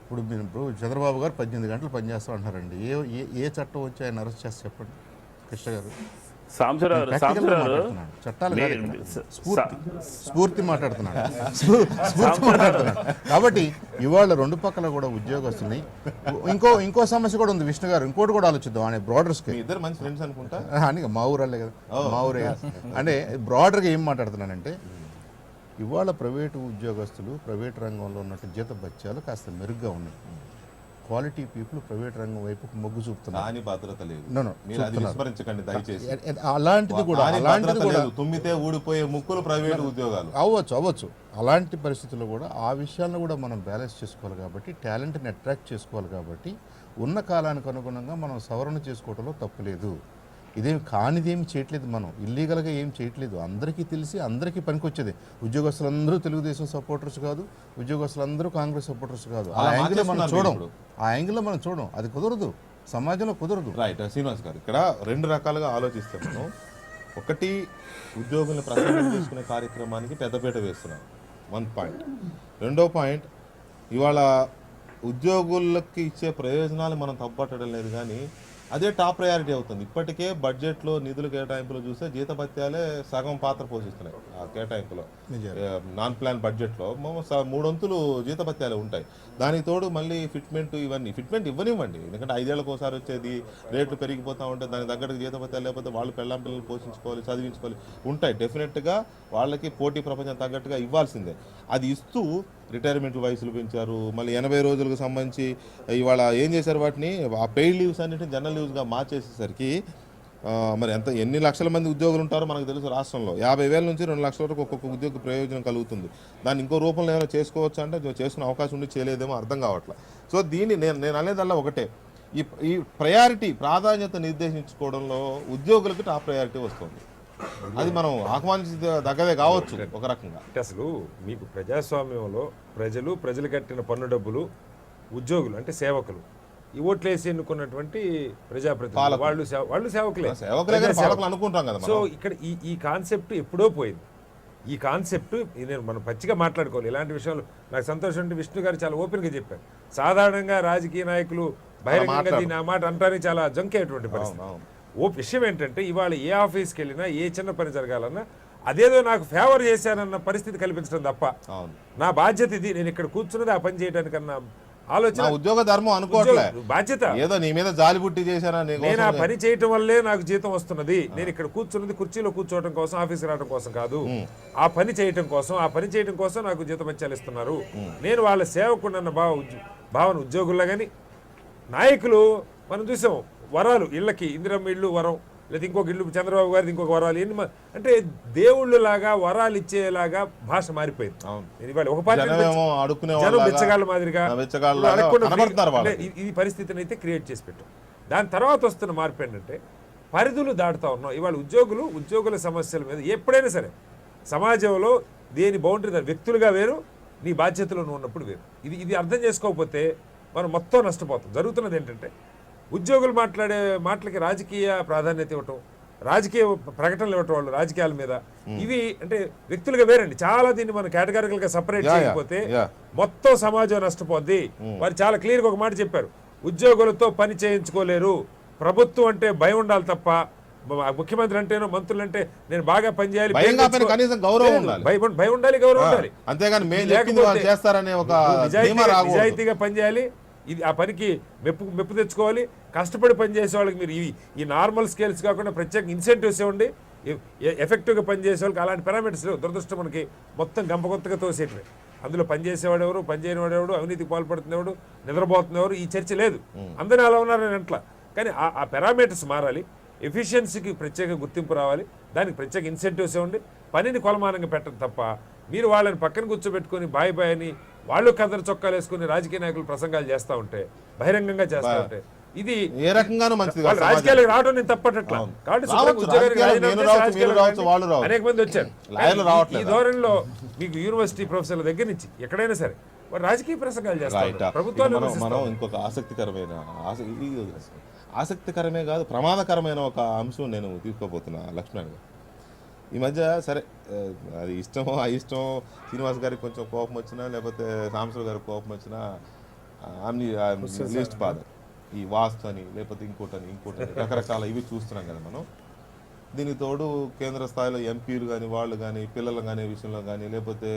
ఇప్పుడు మీరు చంద్రబాబు గారు 18 గంటలు పనిచేస్తూ అంటున్నారండి. ఏ చట్టం వచ్చి ఆయన అరెస్ట్ చేస్తే చెప్పండి కృష్ణ గారు? చట్టాలు స్ఫూర్తి మాట్లాడుతున్నాడు. కాబట్టి ఇవాళ రెండు పక్కల కూడా ఉద్యోగస్తుల్ని ఇంకో సమస్య కూడా ఉంది విష్ణు గారు, ఇంకోటి కూడా ఆలోచిద్దాం. అనే బ్రాడర్స్కి ఇద్దరు మంచి ఫ్రెండ్స్ అనుకుంటా, అని మా ఊరాలే కదా, మా ఊరే అంటే బ్రాడర్గా ఏం మాట్లాడుతున్నానంటే, ఇవాళ ప్రైవేటు ఉద్యోగస్తులు ప్రైవేట్ రంగంలో ఉన్నట్టు జీతభత్యాలు కాస్త మెరుగ్గా ఉన్నాయి. క్వాలిటీ పీపుల్ ప్రైవేట్ రంగం వైపు మొగ్గు చూపుతున్నారు. భద్రత లేదు, అలాంటిది కూడా తుమ్మితే ఊడిపోయే ముక్కులు ప్రైవేట్ ఉద్యోగాలు అవ్వచ్చు. అలాంటి పరిస్థితుల్లో కూడా ఆ విషయాలను కూడా మనం బ్యాలెన్స్ చేసుకోవాలి. కాబట్టి టాలెంట్ని అట్రాక్ట్ చేసుకోవాలి. కాబట్టి ఉన్న కాలానికి అనుగుణంగా మనం సవరణ చేసుకోవడంలో తప్పులేదు. ఇదేం కానిదేమి చేయట్లేదు, మనం ఇల్లీగల్గా ఏం చేయట్లేదు. అందరికీ తెలిసి అందరికీ పనికొచ్చేది. ఉద్యోగస్తులందరూ తెలుగుదేశం సపోర్టర్స్ కాదు, ఉద్యోగస్తులందరూ కాంగ్రెస్ సపోర్టర్స్ కాదు. ఆ యాంగిల్లో మనం చూడం, అది కుదరదు, సమాజంలో కుదరదు. రైట్ శ్రీనివాస్ గారు, ఇక్కడ 2 రకాలుగా ఆలోచిస్తే మనం, ఒకటి ఉద్యోగుల్ని ప్రసన్నం చేసుకునే కార్యక్రమానికి పెద్దపీట వేస్తున్నాం, 1 పాయింట్. రెండో పాయింట్, ఇవాళ ఉద్యోగులకి ఇచ్చే ప్రయోజనాలు మనం తప్పట్టడం లేదు, కానీ అదే టాప్ ప్రయారిటీ అవుతుంది. ఇప్పటికే బడ్జెట్లో నిధుల కేటాయింపులు చూస్తే జీతభత్యాలే సగం పాత్ర పోషిస్తున్నాయి. ఆ కేటాయింపులో నాన్ ప్లాన్ బడ్జెట్లో 3 వంతులు జీతభత్యాలే ఉంటాయి. దానికి తోడు మళ్ళీ ఫిట్మెంట్ ఇవ్వనివ్వండి, ఎందుకంటే 5 ఏళ్ళకి ఒకసారి వచ్చేది, రేట్లు పెరిగిపోతూ ఉంటాయి, దానికి తగ్గట్టు జీతభత్యాలు లేకపోతే వాళ్ళు పిల్లలు పోషించుకోవాలి, చదివించుకోవాలి ఉంటాయి. డెఫినెట్గా వాళ్ళకి పోటీ ప్రపంచం తగ్గట్టుగా ఇవ్వాల్సిందే. అది ఇస్తూ రిటైర్మెంట్ వయసులు పెంచారు, మళ్ళీ 80 రోజులకు సంబంధించి ఇవాళ ఏం చేశారు, వాటిని ఆ పెయిడ్ లీవ్స్ అన్నింటినీ జనరల్ లీవ్స్గా మార్చేసేసరికి మరి ఎన్ని లక్షల మంది ఉద్యోగులు ఉంటారో మనకు తెలుసు రాష్ట్రంలో. 50,000 నుంచి 2 లక్షల వరకు ఒక్కొక్క ఉద్యోగ ప్రయోజనం కలుగుతుంది. దాన్ని ఇంకో రూపంలో ఏమైనా చేసుకోవచ్చు అంటే చేసుకునే అవకాశం ఉండి చేయలేదేమో అర్థం కావట్లేదు. సో దీన్ని నేను అనేదల్లా ఒకటే, ఈ ప్రాధాన్యత నిర్దేశించుకోవడంలో ఉద్యోగులకు టాప్ ప్రయారిటీ వస్తుంది. అది మనం ఆహ్వానించదగ్గదే కావచ్చు ఒక రకంగా. అంటే అసలు మీకు ప్రజాస్వామ్యంలో ప్రజలు కట్టిన పన్ను డబ్బులు ఉద్యోగులు అంటే సేవకులు, ఈ ఓట్లు వేసి ఎన్నుకున్నటువంటి ప్రజాప్రతినిధులు వాళ్ళు సేవకులే. సేవకులే కానీ పాలకులు అనుకుంటాం కదా మనం. సో ఇక్కడ ఈ కాన్సెప్ట్ ఎప్పుడో పోయింది. ఈ కాన్సెప్ట్ నేను మనం పచ్చిగా మాట్లాడుకోవాలి. ఇలాంటి విషయాలు నాకు సంతోషం అంటే విష్ణు గారు చాలా ఓపెన్గా చెప్పారు. సాధారణంగా రాజకీయ నాయకులు బహిరంగంగా దీని ఆ మాట అంటానికి చాలా జంకేటువంటి పరిస్థితి. విషయం ఏంటంటే ఇవాళ ఏ ఆఫీస్కి వెళ్ళినా ఏ చిన్న పని జరగాలన్నా అదేదో నాకు ఫేవర్ చేశానన్న పరిస్థితి కల్పించడం తప్ప నా బాధ్యత ఇది, నేను ఇక్కడ కూర్చున్నది ఆ పని చేయడానికన్నా ఆలోచన ఉద్యోగ ధర్మం అనుకోవట్లే, బాధ్యత. ఏదో నీ మీద జాలి పుట్టి చేశానా, నేను ఆ పని చేయటం వల్లే నాకు జీతం వస్తున్నది, నేను ఇక్కడ కూర్చున్నది కుర్చీలో కూర్చోవడం కోసం ఆఫీస్కి రావడం కోసం కాదు, ఆ పని చేయటం కోసం నాకు జీతం వచ్చాలు ఇస్తున్నారు. నేను వాళ్ళ సేవకుడన్న భావన ఉద్యోగుల్లో కానీ నాయకులు మనం చూసాం వరాలు ఇళ్ళకి ఇందిరమ్మ ఇళ్ళు వరం, లేదా ఇంకొక ఇల్లు చంద్రబాబు గారిది ఇంకొక వరాలు, ఎన్ని అంటే దేవుళ్ళు లాగా వరాలు ఇచ్చేలాగా భాష మారిపోయింది. ఇవాళ ఒక పార్టీ జనం బిచ్చగాళ్ళ మాదిరిగా ఈ పరిస్థితిని అయితే క్రియేట్ చేసి పెట్టాం. దాని తర్వాత వస్తున్న మార్పు ఏంటంటే పరిధులు దాటుతా ఉన్నాం. ఇవాళ ఉద్యోగుల సమస్యల మీద ఎప్పుడైనా సరే సమాజంలో దేని బౌండరీ వ్యక్తులుగా వేరు, నీ బాధ్యతలో నువ్వు ఉన్నప్పుడు వేరు. ఇది అర్థం చేసుకోకపోతే మనం మొత్తం నష్టపోతాం. జరుగుతున్నది ఏంటంటే ఉద్యోగులు మాట్లాడే మాటలకి రాజకీయ ప్రాధాన్యత ఇవ్వటం, రాజకీయ ప్రకటనలు ఇవ్వటం వాళ్ళు రాజకీయాల మీద, ఇవి అంటే వ్యక్తులుగా వేరండి. చాలా దీన్ని మనం కేటగారికల్ గా సపరేట్ చేయకపోతే మొత్తం సమాజం నష్టపోద్ది. వారు చాలా క్లియర్ గా ఒక మాట చెప్పారు, ఉద్యోగులతో పని చేయించుకోలేరు, ప్రభుత్వం అంటే భయం ఉండాలి తప్ప ముఖ్యమంత్రి అంటేనో మంత్రులు అంటే నేను బాగా పనిచేయాలి, కనీసం గౌరవం ఉండాలి, భయం ఉండాలి, గౌరవం ఉండాలి. అంతేగాని నిజాయితీగా పనిచేయాలి, ఇది ఆ పనికి మెప్పు తెచ్చుకోవాలి, కష్టపడి పనిచేసే వాళ్ళకి మీరు ఈ నార్మల్ స్కేల్స్ కాకుండా ప్రత్యేక ఇన్సెంటివ్స్ ఇవ్వండి, ఎఫెక్టివ్గా పనిచేసే వాళ్ళకి అలాంటి పారామీటర్స్ లేవు. దురదృష్టం మనకి మొత్తం గంపకొత్తగా తోసేటివే. అందులో పనిచేసేవాడు ఎవరు, పనిచేయనివాడు ఎవడు, అవినీతికి పాల్పడుతున్నవాడు, నిద్రపోతున్నవారు, ఈ చర్చ లేదు. అందరూ అలా ఉన్నారని అట్లా. కానీ ఆ పారామీటర్స్ మారాలి, ఎఫిషియన్సీకి ప్రత్యేక గుర్తింపు రావాలి, దానికి ప్రత్యేక ఇన్సెంటివ్స్ ఇవ్వండి, పనిని కొలమానంగా పెట్టడం తప్ప మీరు వాళ్ళని పక్కన కూర్చోబెట్టుకుని బాయ్ బాయ్ అని వాళ్ళు కదరు చొక్కాలు వేసుకుని రాజకీయ నాయకులు ప్రసంగాలు చేస్తూ ఉంటే, బహిరంగంగా చేస్తూ ఉంటే, ఇది ఏ రకంగానూ మంచిది కాదు. రాజకీయాలకు రావడం నేను తప్పట్లా. కాబట్టి అనేక మంది వచ్చారు. ఈ ధోరణిలో మీకు యూనివర్సిటీ ప్రొఫెసర్ల దగ్గర నుంచి ఎక్కడైనా సరే వాడు రాజకీయ ప్రసంగాలు చేస్తారు. మనం ఇంకొక ఆసక్తికరమే కాదు ప్రమాదకరమైన ఒక అంశం నేను తీసుకోబోతున్నా లక్ష్మణ్ గారు. ఈ మధ్య సరే అది ఇష్టమో అయిష్టమో శ్రీనివాస్ గారికి కొంచెం కోపం వచ్చినా లేకపోతే సాంబశివరావు గారికి కోపం వచ్చినా లీస్ట్ బాధ ఈ వాస్తు అని లేకపోతే ఇంకోటని రకరకాల ఇవి చూస్తున్నాం కదా మనం. దీనికి తోడు కేంద్ర స్థాయిలో ఎంపీలు కానీ వాళ్ళు కానీ పిల్లలు కానీ విషయంలో కానీ లేకపోతే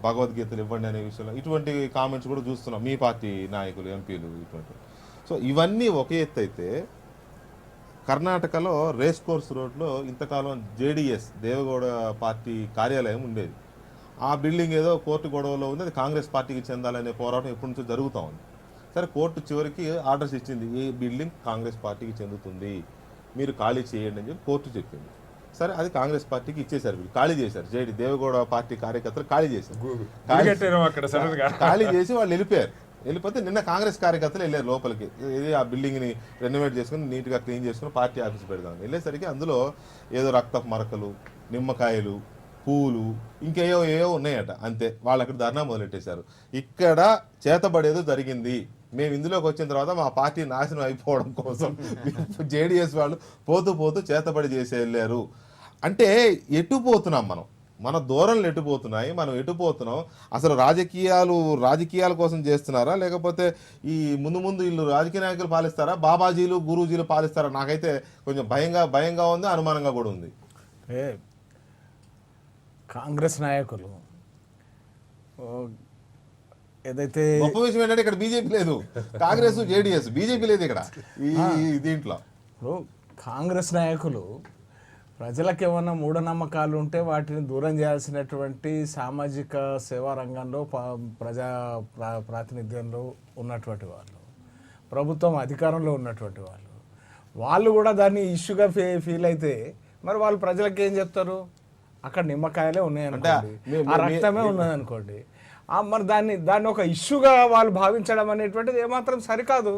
భగవద్గీతలు ఇవ్వండి అనే విషయంలో ఇటువంటి కామెంట్స్ కూడా చూస్తున్నాం మీ పార్టీ నాయకులు ఎంపీలు ఇటువంటి. సో ఇవన్నీ ఒక ఎత్తు అయితే కర్ణాటకలో రేస్ కోర్స్ రోడ్లో ఇంతకాలం జేడీఎస్ దేవగౌడ పార్టీ కార్యాలయం ఉండేది. ఆ బిల్డింగ్ ఏదో కోర్టు గొడవలో ఉంది, అది కాంగ్రెస్ పార్టీకి చెందాలనే పోరాటం ఎప్పటి నుంచో జరుగుతూ ఉంది. సరే కోర్టు చివరికి ఆర్డర్స్ ఇచ్చింది, ఈ బిల్డింగ్ కాంగ్రెస్ పార్టీకి చెందుతుంది, మీరు ఖాళీ చేయండి అని చెప్పి కోర్టు చెప్పింది. సరే అది కాంగ్రెస్ పార్టీకి ఇచ్చేశారు, వీళ్ళు ఖాళీ చేశారు. దేవగౌడ పార్టీ కార్యకర్తలు ఖాళీ చేశారు. ఖాళీ చేసి వాళ్ళు వెళ్ళిపోతే నిన్న కాంగ్రెస్ కార్యకర్తలు వెళ్ళారు లోపలికి, ఇది ఆ బిల్డింగ్ని రెనోవేట్ చేసుకుని నీట్గా క్లీన్ చేసుకుని పార్టీ ఆఫీస్ పెడదాం వెళ్ళేసరికి అందులో ఏదో రక్తపు మరకలు, నిమ్మకాయలు, పూలు, ఇంకేయో ఉన్నాయట. అంతే, వాళ్ళు అక్కడ ధర్నా మొదలెట్టేశారు. ఇక్కడ చేతబడేదో జరిగింది, మేము ఇందులోకి వచ్చిన తర్వాత మా పార్టీ నాశనం అయిపోవడం కోసం జేడీఎస్ వాళ్ళు పోతూ చేతబడి చేసి వెళ్ళారు. అంటే ఎటు పోతున్నాం మనం, మన ధోరణులు ఎటుపోతున్నాయి, మనం ఎటుపోతున్నాం, అసలు రాజకీయాల కోసం చేస్తున్నారా లేకపోతే ఈ ముందు వీళ్ళు రాజకీయ నాయకులు పాలిస్తారా, బాబాజీలు గురూజీలు పాలిస్తారా? నాకైతే కొంచెం భయంగా ఉంది, అనుమానంగా కూడా ఉంది. కాంగ్రెస్ నాయకులు ఏదైతే గొప్ప విషయం ఏంటంటే ఇక్కడ బీజేపీ లేదు, కాంగ్రెస్ జేడీఎస్, బీజేపీ లేదు ఇక్కడ ఈ దీంట్లో. కాంగ్రెస్ నాయకులు ప్రజలకు ఏమన్నా మూఢనమ్మకాలు ఉంటే వాటిని దూరం చేయాల్సినటువంటి సామాజిక సేవా రంగంలో ప్రజా ప్రాతినిధ్యంలో ఉన్నటువంటి వాళ్ళు, ప్రభుత్వం అధికారంలో ఉన్నటువంటి వాళ్ళు కూడా దాన్ని ఇష్యూగా ఫీల్ అయితే మరి వాళ్ళు ప్రజలకు ఏం చెప్తారు? అక్కడ నిమ్మకాయలే ఉన్నాయనుకోండి, ఆ రక్తమే ఉన్నదనుకోండి, మరి దాన్ని ఒక ఇష్యూగా వాళ్ళు భావించడం అనేటువంటిది ఏమాత్రం సరికాదు.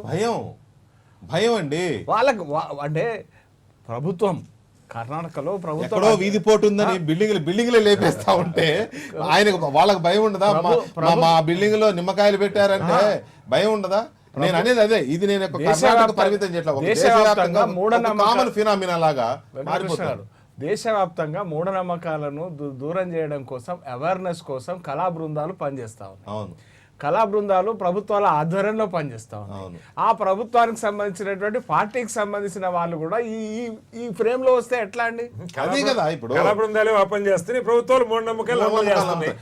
భయం అండి వాళ్ళకు. అంటే ప్రభుత్వం కర్ణాటకలో ప్రభుత్వం ఎక్కడో వీధి పోటు ఉందని బిల్డింగ్లు లేపేస్తా ఉంటే ఆయనకు వాళ్ళకి భయం ఉండదా? మా బిల్డింగ్ లో నిమ్మకాయలు పెట్టారంటే భయం ఉండదా? నేను అనేది అదే, ఇది నేను కర్ణాటక పరిమితం దేశవ్యాప్తంగా కామన్ ఫినామినా లాగా వెంకటకృష్ణ దేశవ్యాప్తంగా మూఢనమ్మకాలను దూరం చేయడం కోసం, అవేర్నెస్ కోసం కళా బృందాలు పనిచేస్తా ఉన్నాయి. అవును, కళా బృందాలు ప్రభుత్వాల ఆధ్వర్యంలో పనిచేస్తా ఉన్నాయి. ఆ ప్రభుత్వానికి సంబంధించినటువంటి పార్టీకి సంబంధించిన వాళ్ళు కూడా ఈ ఫ్రేమ్ లో వస్తే ఎట్లా అండి? అదే కదా ఇప్పుడు కళా బృందాలు ఓపెన్ చేస్తే ప్రభుత్వాలు మూఢనమ్మకాలు అమలు చేస్తున్నాయి.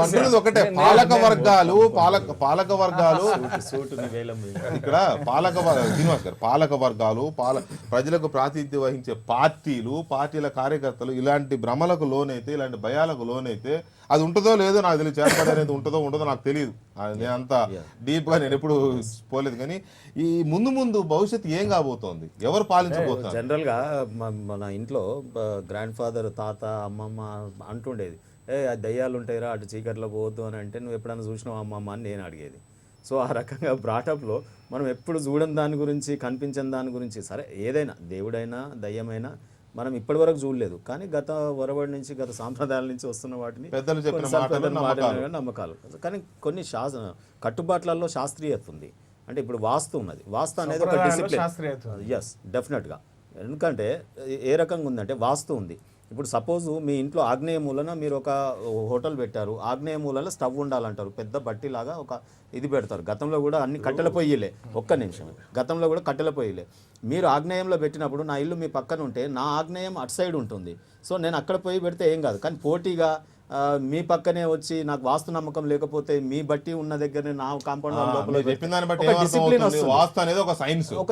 అంటున్నది ఒకటే, పాలక వర్గాలు ఇక్కడ శ్రీనివాస్ గారు, పాలక వర్గాలు ప్రజలకు ప్రాతినిధ్యం వహించే పార్టీల కార్యకర్తలు ఇలాంటి భ్రమలకు లోనైతే, ఇలాంటి భయాలకు లోనైతే అది ఉంటుందో లేదో నాకు తెలియదు. చేర్పడి అనేది ఉంటుందో నాకు తెలియదు. నేను అంత డీప్ గా నేను ఎప్పుడు పోలేదు. కానీ ఈ ముందు భవిష్యత్తు ఏం కాబోతోంది, ఎవరు పాలించబోతున్నారు? జనరల్ గా మన ఇంట్లో గ్రాండ్ ఫాదర్, తాత, అమ్మమ్మ అంటుండేది, దయ్యాలు ఉంటాయిరా అటు చీకట్లో పోవద్దు అని అంటే, నువ్వు ఎప్పుడైనా చూసినావు అమ్మమ్మ అని నేను అడిగేది. సో ఆ రకంగా బ్రాటప్లో మనం ఎప్పుడు చూడని దాని గురించి, కనిపించని దాని గురించి, సరే ఏదైనా దేవుడైనా దయ్యమైనా మనం ఇప్పటి వరకు చూడలేదు. కానీ గత వరవడి నుంచి, గత సాంప్రదాయాల నుంచి వస్తున్న వాటిని పెద్దలు చెప్పిన నమ్మకాలు. కానీ కొన్ని కట్టుబాట్లలో శాస్త్రీయత ఉంది. అంటే ఇప్పుడు వాస్తు ఉన్నది, వాస్తు అనేది ఒక డిసిప్లిన్. ఎస్, డెఫినెట్గా. ఎందుకంటే ఏ రకంగా ఉందంటే వాస్తు ఉంది. ఇప్పుడు సపోజ్ మీ ఇంట్లో ఆగ్నేయ మూలన మీరు ఒక హోటల్ పెట్టారు, ఆగ్నేయ మూలలో స్టవ్ ఉండాలంటారు, పెద్ద బట్టిలాగా ఒక ఇది పెడతారు. గతంలో కూడా అన్ని కట్టెల పొయ్యిలే, ఒక్క నిమిషం, గతంలో కూడా కట్టెల పొయ్యిలే. మీరు ఆగ్నేయంలో పెట్టినప్పుడు నా ఇల్లు మీ పక్కన ఉంటే నా ఆగ్నేయం అటు సైడ్ ఉంటుంది. సో నేను అక్కడ పొయ్యి పెడితే ఏం కాదు. కానీ పోటీగా మీ పక్కనే వచ్చి నాకు వాస్తు నమ్మకం లేకపోతే మీ బట్టి ఉన్న దగ్గరనే నా కాంపౌండ్ డిసిప్లిన్ ఒక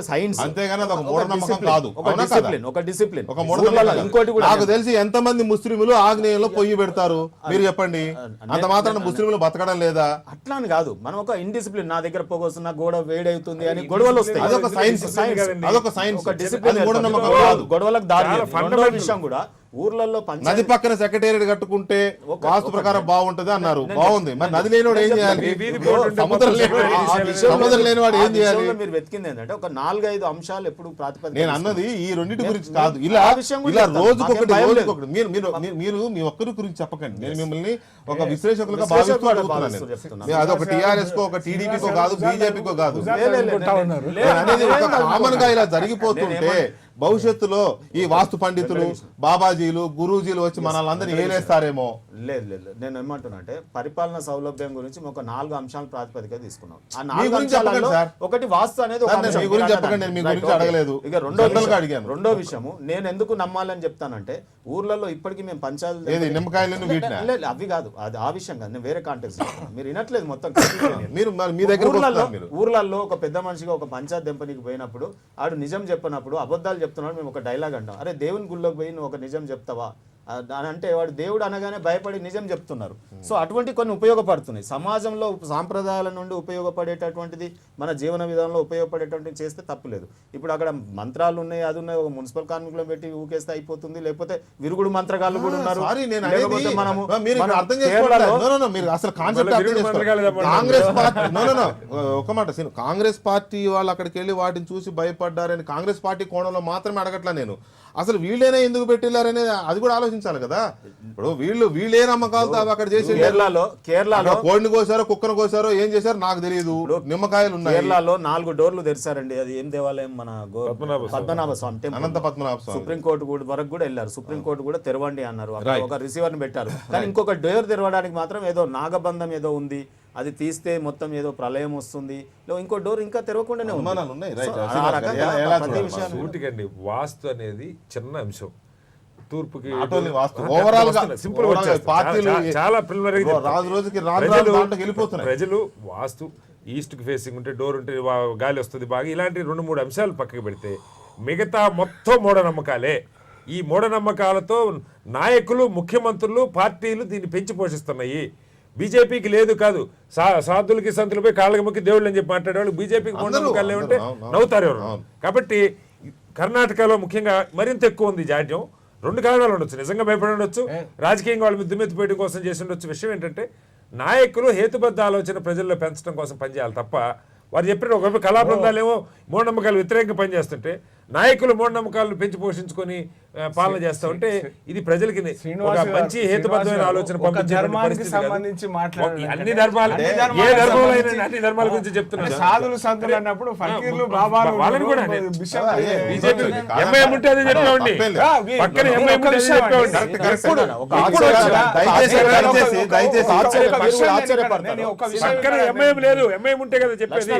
సైన్స్, అంతేగాని అది ఒక మూఢనమ్మకం కాదు. ఒక డిసిప్లిన్. ఇంకోటి కూడా నాకు తెలిసి ఎంతమంది ముస్లింలు ఆగ్నేయంలో పొయ్యి పెడతారు మీరు చెప్పండి? అంత మాత్రం ముస్లింలు బతకడం లేదా? అట్లా అని కాదు, మనం ఒక ఇండిసిప్లిన్, నా దగ్గర పొగొస్తున్న గోడ వేడవుతుంది అని గొడవలు వస్తాయి. అదొక సైన్స్, ఒక డిసిప్లిన్, మూఢనమ్మకం కాదు, గొడవలకు దారి. రెండో విషయం కూడా, ఊర్లలో నది పక్కన సెక్రటేరియట్ కట్టుకుంటే వాస్తు ప్రకారం బాగుంటది అన్నారు, బాగుంది. మరి నది లేనివాడు ఏం చేయాలి? సముద్రం లేనివాడు ఏం చేయాలి? మీరు వెతికింది ఏంటంటే ఒక 4-5 అంశాలు ఎప్పుడు ప్రాతిపదిక. నేను అన్నది ఈ రెండింటి గురించి కాదు, ఇలా రోజుకొకటి. మీరు మీ ఒక్కరి గురించి చెప్పకండి, నేను మిమ్మల్ని ఒక విశ్లేషకులుగా భావిస్తూ అడుగుతున్నాను. అదొక టీఆర్ఎస్ కో, ఒక టీడీపీకో కాదు, బీజేపీకో కాదు. అనేది కామన్ గా ఇలా జరిగిపోతుంటే భవిష్యత్తులో ఈ వాస్తు పండితులు, బాబాజీలు, గురూజీలు వచ్చి మనల్ని అందరినీ ఏలేస్తారేమో. లేదు, నేను ఏమంటున్నా అంటే పరిపాలన సౌలభ్యం గురించి ఒక 4 అంశాల ప్రాతిపదిక తీసుకున్నాం. ఆ 4 అంశాలలో ఒకటి వాస్తు అనేది అడగలేదు. ఇక రెండో విషయము నేను ఎందుకు నమ్మాలని చెప్తానంటే, ఊర్లలో ఇప్పటికీ మేము పంచాయతీ నిమ్మకాయలు అవి కాదు, అది ఆ విషయం కాదు, నేను వేరే కాంటెక్స్ట్ మీరు వినట్లేదు. మొత్తం ఊర్లలో ఒక పెద్ద మనిషిగా ఒక పంచాయత్ దెంపనికి పోయినప్పుడు ఆడు నిజం చెప్పినప్పుడు అబద్ధాలు చెప్తున్నాడు, మేము ఒక డైలాగ్ అంటాం, అరే దేవుని గుళ్ళోకి పోయి నువ్వు ఒక నిజం చెప్తావా అని అంటే వాడు దేవుడు అనగానే భయపడి నిజం చెప్తున్నారు. సో అటువంటి కొన్ని ఉపయోగపడుతున్నాయి సమాజంలో, సాంప్రదాయాల నుండి ఉపయోగపడేటటువంటిది, మన జీవన విధానంలో ఉపయోగపడేటువంటిది చేస్తే తప్పులేదు. ఇప్పుడు అక్కడ మంత్రాలు ఉన్నాయి, అది ఉన్నాయి, ఒక మున్సిపల్ కార్మికులను పెట్టి ఊకేస్తే అయిపోతుంది. లేకపోతే విరుగుడు మంత్రాలు కూడా ఉన్నారు. కాంగ్రెస్ పార్టీ వాళ్ళు అక్కడికి వెళ్ళి వాటిని చూసి భయపడ్డారని కాంగ్రెస్ పార్టీ కోణంలో మాత్రమే అడగట్లా నేను. అసలు వీళ్ళేనే ఎందుకు పెట్టిల్లారనేది అది కూడా ఆలోచించాలి కదా. ఇప్పుడు వీళ్ళే నమ్మకాలతో అక్కడ చేసి కేరళలో కోడిని కోసారో, కుక్కను కోసారో, ఏం చేశారో నాకు తెలియదు. నిమ్మకాయలు ఉన్నాయి. కేరళలో 4 డోర్లు తెరిచారండి. అది ఏం దేవాలయం? మన పద్మనాభ స్వామి టెంపుల్, అనంత పద్మనాభ స్వామి. సుప్రీంకోర్టు వరకు కూడా వెళ్ళారు. సుప్రీంకోర్టు కూడా తెరవండి అన్నారు, ఒక రిసీవర్ ని పెట్టారు. కానీ ఇంకొక డోర్ తెరవడానికి మాత్రం ఏదో నాగబంధం ఏదో ఉంది, అది తీస్తే మొత్తం ఏదో ప్రళయం వస్తుంది, ఇంకో డోర్ ఇంకా తెరవకుండానే ఉంది. వాస్తు అనేది చిన్న అంశం, తూర్పుకి ప్రజలు వాస్తు ఈస్ట్ కి ఫేసింగ్ ఉంటే డోర్ ఉంటే గాలి వస్తుంది బాగా, ఇలాంటి 2-3 అంశాలు పక్కకు పెడితే మిగతా మొత్తం మూఢనమ్మకాలే. ఈ మూఢనమ్మకాలతో నాయకులు, ముఖ్యమంత్రులు, పార్టీలు దీన్ని పెంచి పోషిస్తున్నాయి. బీజేపీకి లేదు కాదు, సాధులకి సంతులపై కాళ్ళకి మొక్కి దేవుళ్ళు అని చెప్పి మాట్లాడేవాళ్ళు బీజేపీకి మూఢనమ్మకాలు ఏమంటే నవ్వుతారు ఎవరు. కాబట్టి కర్ణాటకలో ముఖ్యంగా మరింత ఎక్కువ ఉంది జాడ్యం. 2 కారణాలు ఉండొచ్చు, నిజంగా భయపడి ఉండొచ్చు, రాజకీయంగా వాళ్ళు దుమ్మెత్తిపోయడం కోసం చేసి ఉండొచ్చు. విషయం ఏంటంటే నాయకులు హేతుబద్ధ ఆలోచన ప్రజల్లో పెంచడం కోసం పనిచేయాలి తప్ప, వారు చెప్పిన ఒకవైపు కళా బృందాలు ఏమో మూఢనమ్మకాలు వ్యతిరేకంగా పనిచేస్తుంటే నాయకులు మూఢనమ్మకాలను పెంచి పోషించుకొని పాలన చేస్తా ఉంటే ఇది ప్రజలకి ఒక శ్రీనివాస్ గారు, మంచి హేతుబద్ధమైన ఆలోచన ఒక పంపించేటువంటి ధర్మానికి పరిస్థితి కాదు. సంబంధించి మాట్లాడాలి. అన్ని ధర్మాలు అన్ని ఏ ధర్మాలకు ధర్మంలో సంబంధించి అన్ని ధర్మాల గురించి చెప్తున్నారు. సాధులు సంతులు అన్నప్పుడు ఫకీర్లు బాబాలు వాళ్ళని కూడా బిషప్ బీజేపీ ఎంఐఎం ఉంటే అదే చెప్పేవాడిని, పక్కన ఎంఐఎం ఉంటే అదే చెప్పేవాడిని. కరెక్ట్ కదా? ఒక ఎప్పుడు వచ్చినా పక్కన ఎంఐఎం లేదు, ఎంఐఎం ఉంటే కదా చెప్పేది.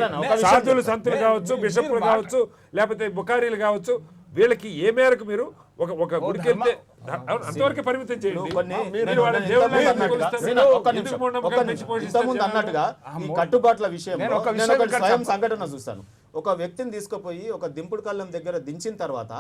సాధువులు సంతులు కావచ్చు, బిషప్లు కావచ్చు, లేకపోతే బుకారీలు కావచ్చు, వీళ్ళకి ఏ మేరకు మీరు ఒక గుడికి వెళ్తే అంతవరకు పరిమితం చేయండి. మీరు వాళ్ళ దేవుళ్ళని ఎందుకు కొలుస్తారు? ఎందుకు మూఢనమ్మకాలు పెంచి పోషిస్తారు ఇంతకుముందు అన్నట్టుగా ఈ కట్టుబాట్ల విషయంలో నేను ఒక స్వయం సంఘటన చూస్తాను. ఒక వ్యక్తిని తీసుకుపోయి ఒక దింపుడు కళ్ళం దగ్గర దించిన తర్వాత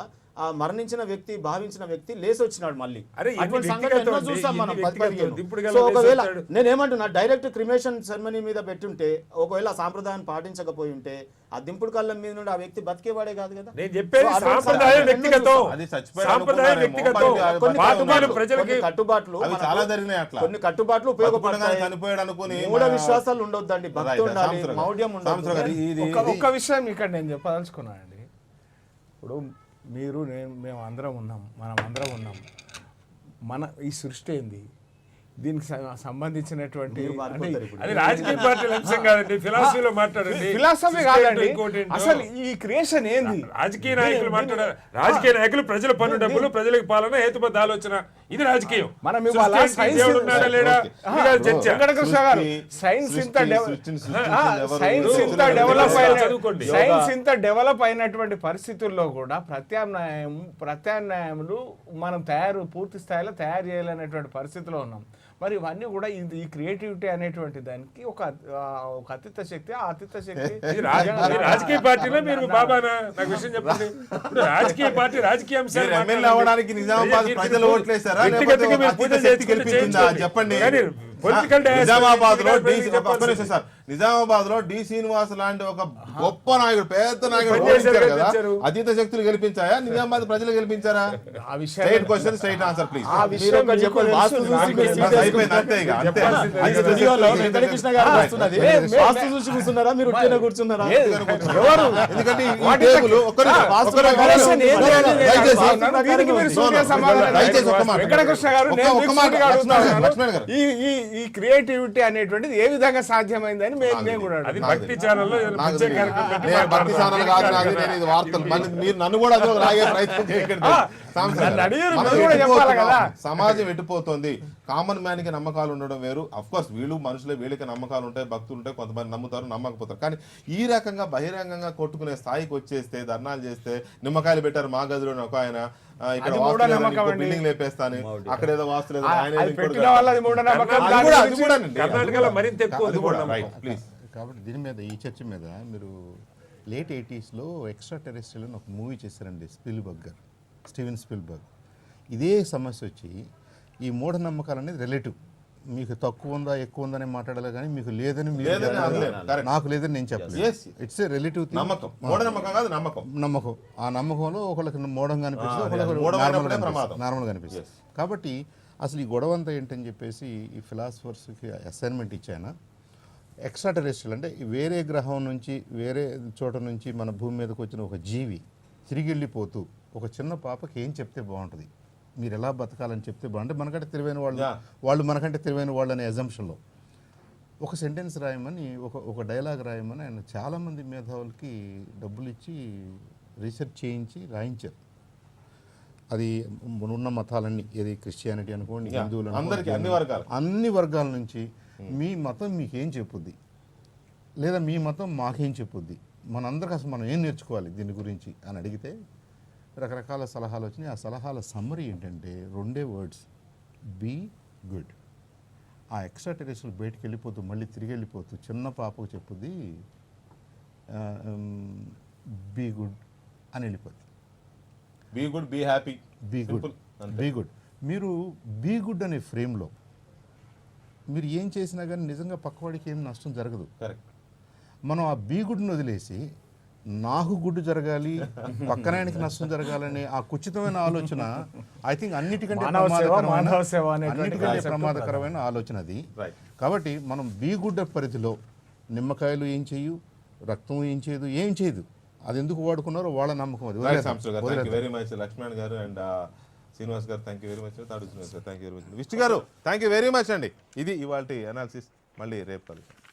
ఆ మరణించిన వ్యక్తి భావించిన వ్యక్తి లేచి వచ్చినాడు మళ్ళీ. అరే, అటువంటి ఎన్ని సంఘటనలు ఎన్నో వ్యక్తిగతం చూస్తాం మనం ఎన్ని 10-15 వ్యక్తిగతం దింపుడు కళ్ళం సో ఒకవేళ లేచి వచ్చాడు. నేనేమంటున్నా, డైరెక్ట్ క్రిమేషన్ సెరమనీ మీద పెట్టుంటే, ఒకవేళ సాంప్రదాయాన్ని పాటించకపోయి ఉంటే ఆ దింపుడు కళ్ళం మీద నుండి ఆ వ్యక్తి బతికేవాడే కాదు కదా. నేను చెప్పేది సో అటువంటి సాంప్రదాయం సంఘటనలు వ్యక్తిగతం, అది చచ్చిపోయాడు సాంప్రదాయం అనుకున్నారేమో, వ్యక్తిగతం. కొన్ని పాతకాలం ప్రజలకి కొన్ని కట్టుబాట్లు అవి మనకు- చాలా జరిగినాయి అట్లా. కొన్ని కట్టుబాట్లు ఉపయోగపడతాయి. చనిపోయాడు అనుకుని మూఢ విశ్వాసాలు ఉండొద్దండి, భక్తి ఉండాలి, మౌఢ్యం ఉండాలి. ఒక్క విషయం ఇక్కడ నేను చెప్పదలుచుకున్నానండి. ఇప్పుడు మీరు మేము అందరం ఉన్నాం, మనం అందరం ఉన్నాం. మన ఈ సృష్టి ఏంది, దీనికి సంబంధించినటువంటి అది రాజకీయ పార్టీల అంశం కాదండి, ఫిలాసఫీలో మాట్లాడండి. ఫిలాసఫీ కాదండి, ఇంకోటి ఏంటో. అసలు ఈ క్రియేషన్ ఏంది? రాజకీయ నాయకులు మాట్లాడారు. రాజకీయ నాయకులు ప్రజల పన్ను డబ్బులు, ప్రజలకు పాలన, హేతుబద్ధ ఆలోచన, ఇది రాజకీయం. మనం ఇవాళ సృష్టి ఏంటి, సైన్స్ దేవుడు ఉన్నాడా లేడా, ఇది కాదు చర్చ. వెంకటకృష్ణ గారు, సైన్స్ ఇంత చదువుకోండి. సైన్స్ ఇంత డెవలప్ అయినటువంటి పరిస్థితుల్లో కూడా ప్రత్యామ్నాయములు మనం పూర్తి స్థాయిలో తయారు చేయాలనేటువంటి పరిస్థితిలో ఉన్నాం. మరి ఇవన్నీ కూడా ఈ క్రియేటివిటీ అనేటువంటి దానికి ఒక అతీత శక్తి, ఆ అతీత శక్తి ఇది రాజకీయ పార్టీలో మీరు బాబానా నాకు విషయం చెప్పండి. ఇప్పుడు రాజకీయ పార్టీ రాజకీయ అంశాలు ఎమ్మెల్యే అవ్వడానికి నిజామాబాద్ ప్రజలు ఓట్లేసారా, వ్యక్తిగతంగా మీరు పూజ చేసుకుంటే గెలిపించిందా చేయించుకోండి. చెప్పండి. కానీ పొలిటికల్ నిజామాబాద్ లో చెప్పాల్సింది. సార్, నిజామాబాద్ లో డి శ్రీనివాస్ లాంటి ఒక గొప్ప నాయకుడు, పెద్ద నాయకుడు పనిచేశారు, ఓడించారు కదా. గెలిపించారు. అతీత శక్తులు గెలిపించాయా, నిజామాబాద్ ప్రజలు గెలిపించారా? ఆ విషయం straight question, straight answer please. ఆ విషయం మీకు తెలుసు. వాస్తు చూసి మీరు సీట్ అయిపోయింది, అంతే ఇక, అంతే. చెప్పాల్సింది. అది స్టూడియోలో వెంకటకృష్ణ గారు వస్తున్నది. వాస్తు చూసి కూర్చున్నారా, మీరు ఉట్టిన కూర్చున్నారా? ఎవరు? ఎందుకంటే ఈ What is the- table question ఏంది అని నేను దయచేసి అడుగుతున్నాను. దీనికి మీరు సూటిగా సమాధానం దయచేసి ఒక్క మాట. వెంకటకృష్ణ గారు, నేను ఒక్క మీకు మాట, సూటిగా అడుగుతున్నాను. లక్ష్మణ్ గారు. ఈ క్రియేటివిటీ అనేటువంటిది ఏ విధంగా సాధ్యమైందని నేను కూడా అది అడుగుతున్నాను. భక్తి ఛానల్లో ఏదైనా నాకు ప్రత్యేక తెలియదు. కార్యక్రమం పెట్టి నేను భక్తి ఛానల్ కాదు, నాది, నేను ఇది వార్తలు. మీరు నన్ను కూడా అందులో లాగే ప్రయత్నం చేయకండి. నన్ను అడిగారు, మనం మీరు కూడా చెప్పాలి కదా. సమాజం ఎట్టిపోతుంది. కామన్ మ్యాన్ కి నమ్మకాలు ఉండడం వేరు. అఫ్ కోర్స్ వీళ్ళు మనుషులే, వీళ్ళకి నమ్మకాలు ఉంటాయి, భక్తులు ఉంటాయి, కొంతమంది నమ్ముతారు, నమ్మకపోతారు. కానీ ఈ రకంగా బహిరంగంగా కొట్టుకునే స్థాయికి వచ్చేస్తే, ధర్నాలు చేస్తే, నిమ్మకాయలు పెట్టారు మా గదిలో ఒక ఆయన, ఇక్కడ అది వాస్తు మూఢనమ్మకం అండి. బిల్డింగ్ లేపేస్తాను, అక్కడ ఏదో వాస్తు లేదు, ఆయన ఏదో అది ఇంకోటి పెట్టిన వాళ్ళది మూఢనమ్మకం. అది దాని కూడా, గురించి అది కూడా అండి. కర్ణాటకలో మరింత ఎక్కువ అది కూడా ఉంది రైట్, ప్లీజ్. కాబట్టి దీని మీద, ఈ చర్చ మీద మీరు లేట్ 80s ఎక్స్ట్రా టెరెస్ట్రియల్ అని ఒక మూవీ చేశారండి, స్టీవెన్ స్పిల్బర్గ్. ఇదే సమస్య వచ్చి ఈ మూఢనమ్మకాలు అనేది రిలేటివ్. మీకు తక్కువ ఉందా ఎక్కువ ఉందని మాట్లాడాలి, కానీ మీకు లేదని మీరు లేదని అనలేరు. Correct. నాకు లేదని నేను Yes. చెప్పలేదు. ఇట్స్ ఏ రిలేటివ్ నమ్మకం, మూఢనమ్మకం కాదు, నమ్మకం. నమ్మకం. ఆ నమ్మకంలో ఒకళ్ళకి మూఢంగా అనిపిస్తుంది, ఒకళ్ళకి మూఢమైనప్పుడే ప్రమాదం. నార్మల్గా అనిపిస్తుంది. కాబట్టి అసలు ఈ గొడవ అంతా ఏంటని చెప్పేసి ఈ ఫిలాసఫర్స్కి అసైన్మెంట్ ఇచ్చాను. ఎక్స్ట్రా టెరెస్ట్రియల్ అంటే వేరే గ్రహం నుంచి, వేరే చోట నుంచి మన భూమి మీదకి వచ్చిన ఒక జీవి తిరిగి వెళ్ళిపోతూ ఒక చిన్న పాపకి ఏం చెప్తే బాగుంటుంది, మీరు ఎలా బతకాలని చెప్తే బాగుంటుంది, మనకంటే తెలివైన వాళ్ళు మనకంటే తెలివైన వాళ్ళు అనే అజంప్షన్లో ఒక సెంటెన్స్ రాయమని, ఒక డైలాగ్ రాయమని ఆయన చాలామంది మేధావులకి డబ్బులు ఇచ్చి రీసెర్చ్ చేయించి రాయించారు. అది ఉన్న మతాలన్నీ, ఏది క్రిస్టియానిటీ అనుకోండి, హిందువులు అందరికీ, అన్ని వర్గాల నుంచి మీ మతం మీకేం చెప్పుద్ది, లేదా మీ మతం మాకేం చెప్పుద్ది, మనందరికి అసలు మనం ఏం నేర్చుకోవాలి దీని గురించి అని అడిగితే రకరకాల సలహాలు వచ్చినాయి. ఆ సలహాల సమ్మరీ ఏంటంటే 2 వర్డ్స్, బీ గుడ్. ఆ ఎక్స్ట్రా టెరెస్ట్రియల్ బయటికి వెళ్ళిపోతూ మళ్ళీ తిరిగి వెళ్ళిపోతూ చిన్న పాపకు చెప్పుద్ది బీ గుడ్ అని వెళ్ళిపోద్ది. Be good, be happy, be good, be good. మీరు బీ గుడ్ అనే ఫ్రేమ్లో మీరు ఏం చేసినా కానీ నిజంగా పక్కవాడికి ఏం నష్టం జరగదు. కరెక్ట్. మనం ఆ బీ గుడ్ని వదిలేసి నాకు గుడ్డు జరగాలి, పక్కనాయనికి నష్టం జరగాలనే ఆ కుచితమైన ఆలోచన ఐ థింక్ అన్నిటికంటే ప్రమాదకరమైన ఆలోచన అది. కాబట్టి మనం బీ గుడ్ పరిధిలో నిమ్మకాయలు ఏం చేయు, రక్తం ఏం చేయదు, అది ఎందుకు వాడుకున్నారో వాళ్ళ నమ్మకం అది. రైట్ సాంబశివరావు గారు, thank you very much. Lakshman గారు అండ్ శ్రీనివాస్ గారు థ్యాంక్ యూ వెరీ మచ్. తాడు శ్రీనివాస్ గారు thank you very much. Vishnu గారు థ్యాంక్ యూ వెరీ మచ్ అండి. ఇది ఇవాళ అనాలిసిస్. మళ్ళీ రేపు కలుద్దాం.